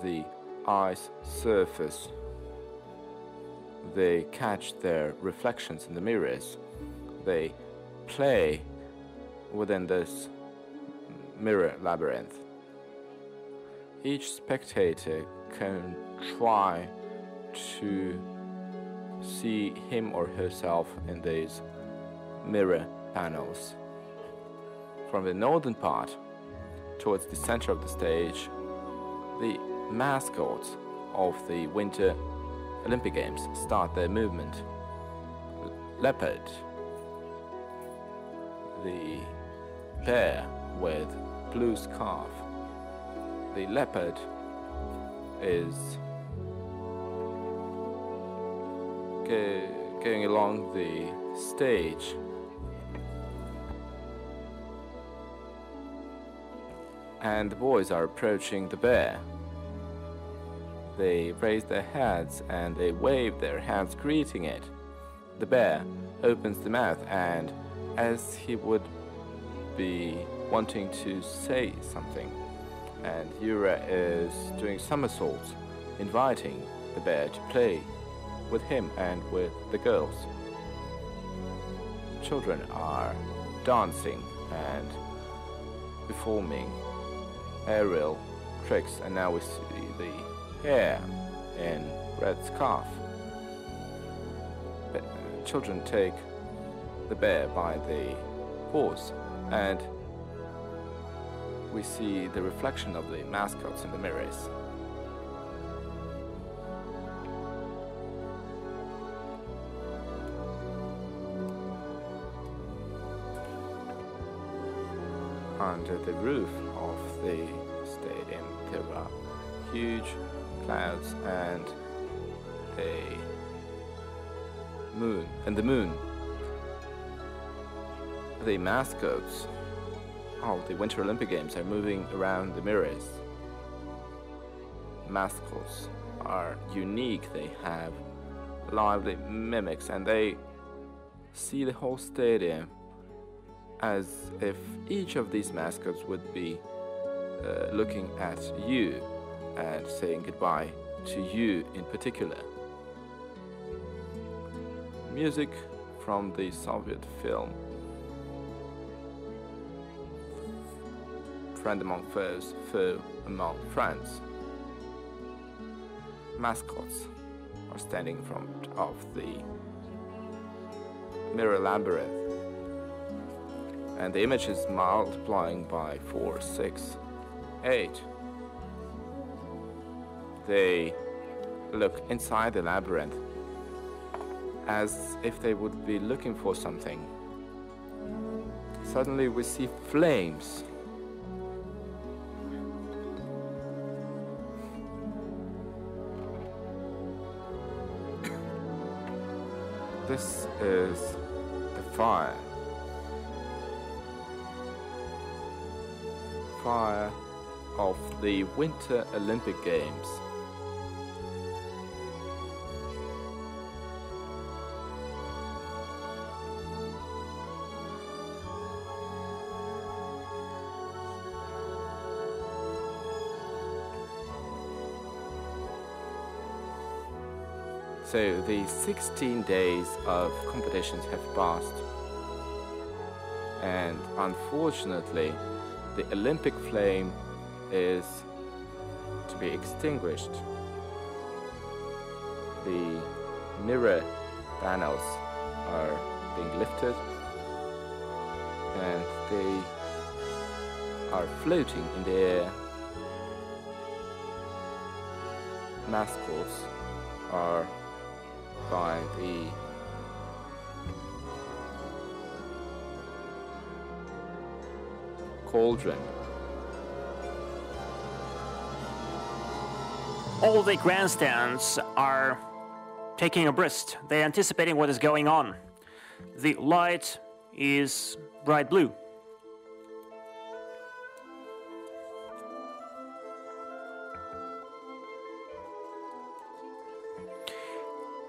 the ice surface. They catch their reflections in the mirrors. They play within this mirror labyrinth. Each spectator can try to see him or herself in these mirror panels. From the northern part towards the center of the stage, the mascots of the Winter Olympic Games start their movement. Leopard, the bear with blue scarf. The leopard is going along the stage. And the boys are approaching the bear. They raise their heads and they wave their hands greeting it. The bear opens the mouth, and as he would be wanting to say something, and Yura is doing somersaults, inviting the bear to play with him and with the girls. Children are dancing and performing aerial tricks, and now we see the hare in red scarf. Children take the bear by the paws, and we see the reflection of the mascots in the mirrors. Under the roof of the stadium, there are huge clouds and a moon. And the moon, the mascots of the Winter Olympic Games are moving around the mirrors. Mascots are unique. They have lively mimics, and they see the whole stadium as if each of these mascots would be looking at you and saying goodbye to you in particular. Music from the Soviet film Friend Among Foes, Foe Among Friends. Mascots are standing in front of the mirror labyrinth, and the image is multiplying by 4, 6, 8. They look inside the labyrinth as if they would be looking for something. Suddenly we see flames. This is the fire. Fire of the Winter Olympic Games. So the 16 days of competitions have passed, and unfortunately the Olympic flame is to be extinguished. The mirror panels are being lifted, and they are floating in the air. Mascots are by the cauldron. All the grandstands are taking a breath. They're anticipating what is going on. The light is bright blue.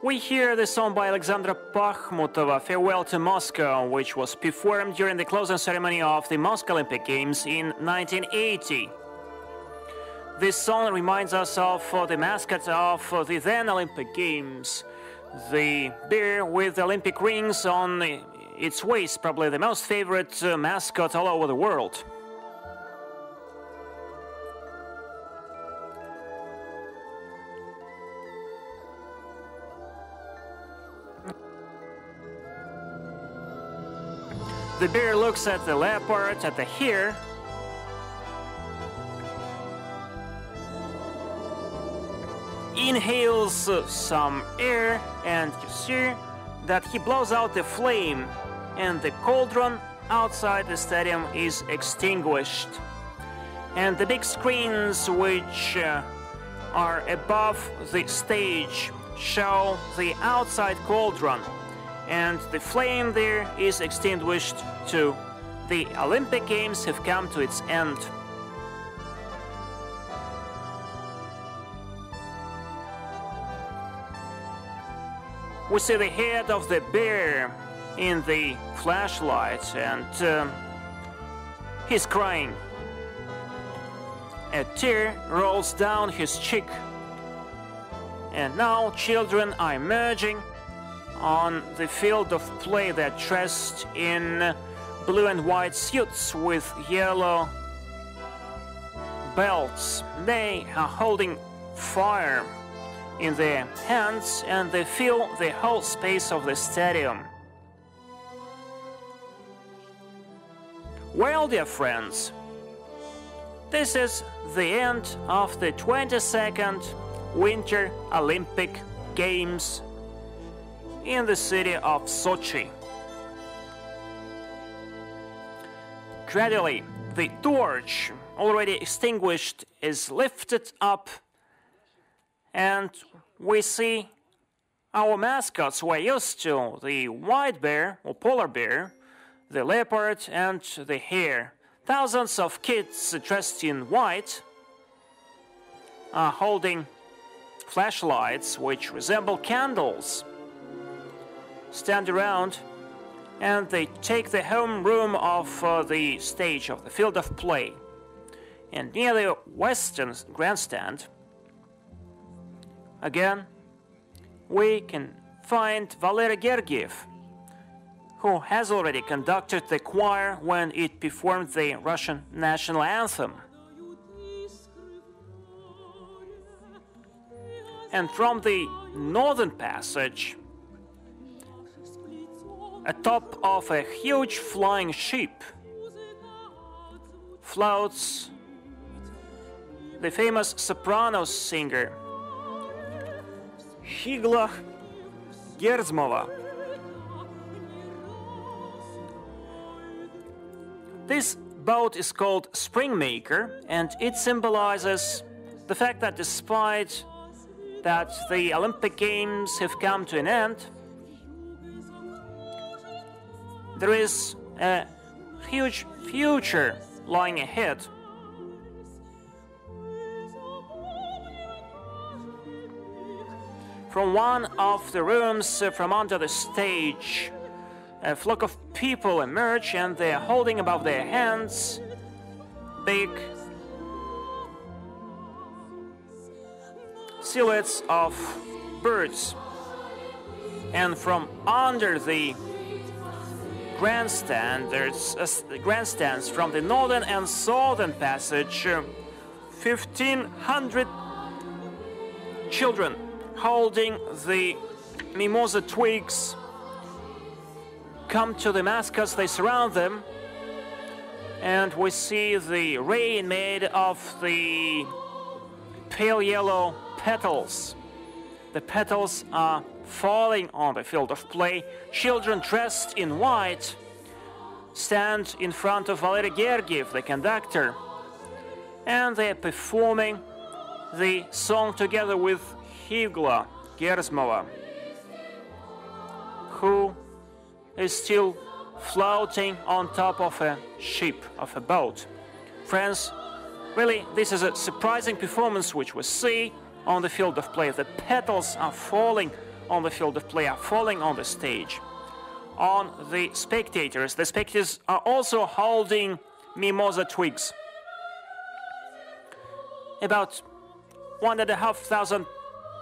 We hear the song by Alexandra Pakhmutova, Farewell to Moscow, which was performed during the closing ceremony of the Moscow Olympic Games in 1980. This song reminds us of the mascot of the then Olympic Games, the bear with the Olympic rings on its ways, probably the most favorite mascot all over the world. The bear looks at the leopard, at the hare, inhales some air, and you see that he blows out the flame, and the cauldron outside the stadium is extinguished. And the big screens which are above the stage show the outside cauldron, and the flame there is extinguished too. The Olympic Games have come to its end. We see the head of the bear in the flashlight, and he's crying. A tear rolls down his cheek. And now children are emerging on the field of play. They're dressed in blue and white suits with yellow belts. They are holding fire in their hands, and they fill the whole space of the stadium. Well, dear friends, this is the end of the 22nd Winter Olympic Games in the city of Sochi. Gradually, the torch, already extinguished, is lifted up, and we see our mascots we're used to: the white bear or polar bear, the leopard, and the hare. Thousands of kids dressed in white are holding flashlights which resemble candles, stand around, and they take the home room of the stage of the field of play. And near the western grandstand, again, we can find Valery Gergiev, who has already conducted the choir when it performed the Russian national anthem. And from the northern passage, atop of a huge flying sheep, floats the famous soprano singer Higla Gerzmova. This boat is called Springmaker, and it symbolizes the fact that despite that the Olympic Games have come to an end, there is a huge future lying ahead. From one of the rooms from under the stage, a flock of people emerge, and they are holding above their heads big silhouettes of birds. And from under the grandstands from the northern and southern passage, 1,500 children holding the mimosa twigs come to the mascots. They surround them, and we see the rain made of the pale yellow petals. The petals are falling on the field of play. Children dressed in white stand in front of Valery Gergiev, the conductor, and they are performing the song together with Higla Gerzmova, who is still floating on top of a ship, of a boat. Friends, really, this is a surprising performance which we see on the field of play. The petals are falling on the field of play, are falling on the stage. On the spectators are also holding mimosa twigs. About 1,500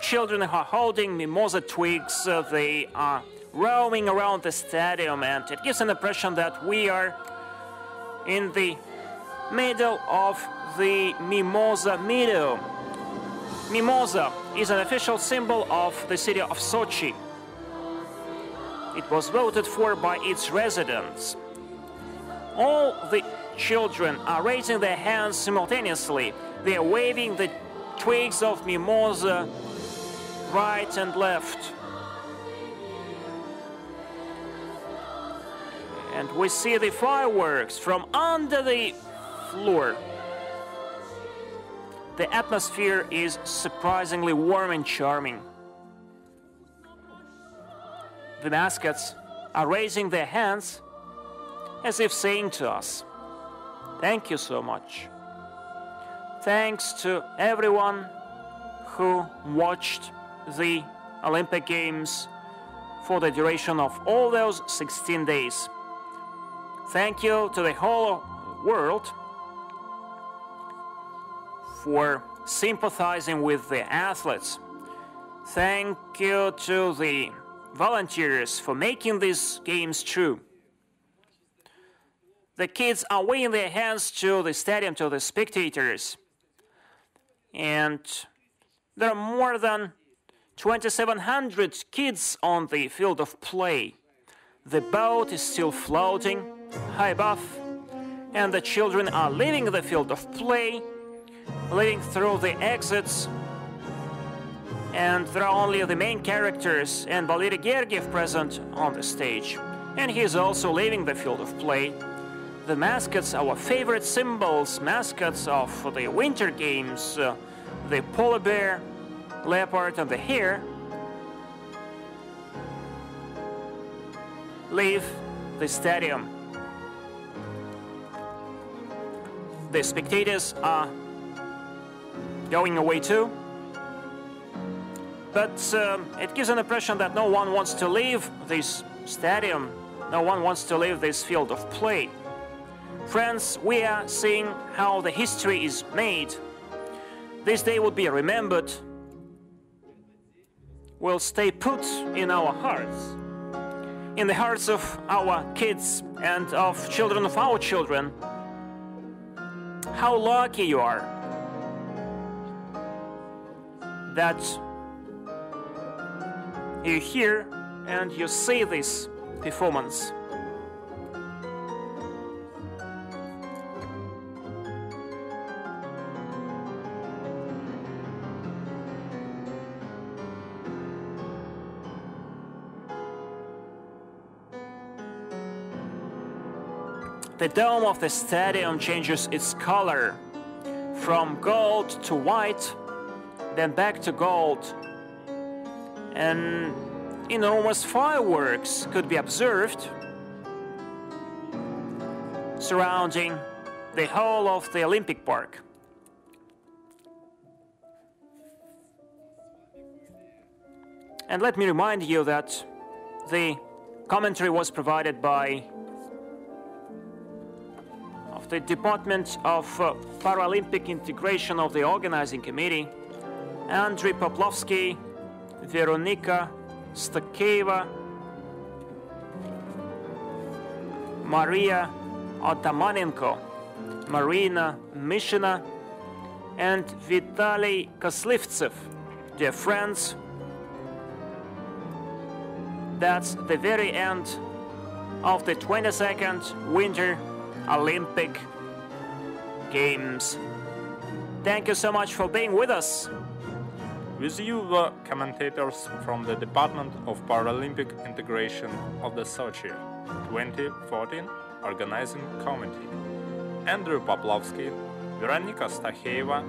children are holding mimosa twigs. They are roaming around the stadium, and it gives an impression that we are in the middle of the Mimosa Meadow. Mimosa is an official symbol of the city of Sochi. It was voted for by its residents. All the children are raising their hands simultaneously. They are waving the twigs of mimosa right and left. And we see the fireworks from under the floor. The atmosphere is surprisingly warm and charming. The mascots are raising their hands as if saying to us, "Thank you so much." Thanks to everyone who watched the Olympic Games for the duration of all those 16 days. Thank you to the whole world for sympathizing with the athletes. Thank you to the volunteers for making these games true. The kids are waving their hands to the stadium, to the spectators. And there are more than 2,700 kids on the field of play. The boat is still floating high above, and the children are leaving the field of play, leaving through the exits. And there are only the main characters and Valery Gergiev present on the stage. And he is also leaving the field of play. The mascots, our favorite symbols, mascots of the Winter Games, the polar bear, leopard, and the hare, leave the stadium. The spectators are going away too, but it gives an impression that no one wants to leave this stadium, no one wants to leave this field of play. Friends, we are seeing how the history is made. This day will be remembered, will stay put in our hearts, in the hearts of our kids and of children of our children. How lucky you are that you're here and you see this performance. The dome of the stadium changes its color from gold to white, then back to gold. And enormous fireworks could be observed surrounding the whole of the Olympic Park. And let me remind you that the commentary was provided by the Department of Paralympic Integration of the Organizing Committee, Andrey, Poplavskiy, Veronica, Stakheeva, Mariya, Atomanenko, Marina, Mishina, and Vitaly Kaslivtsev. Dear friends, that's the very end of the 22nd Winter Olympic Games. Thank you so much for being with us. With you were commentators from the Department of Paralympic Integration of the Sochi 2014 Organizing Committee: Andrey Poplavskiy, Veronica Stakheeva,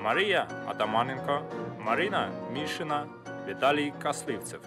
Mariya Atomanenko, Marina Mishina, Vitaly Kaslivtsev.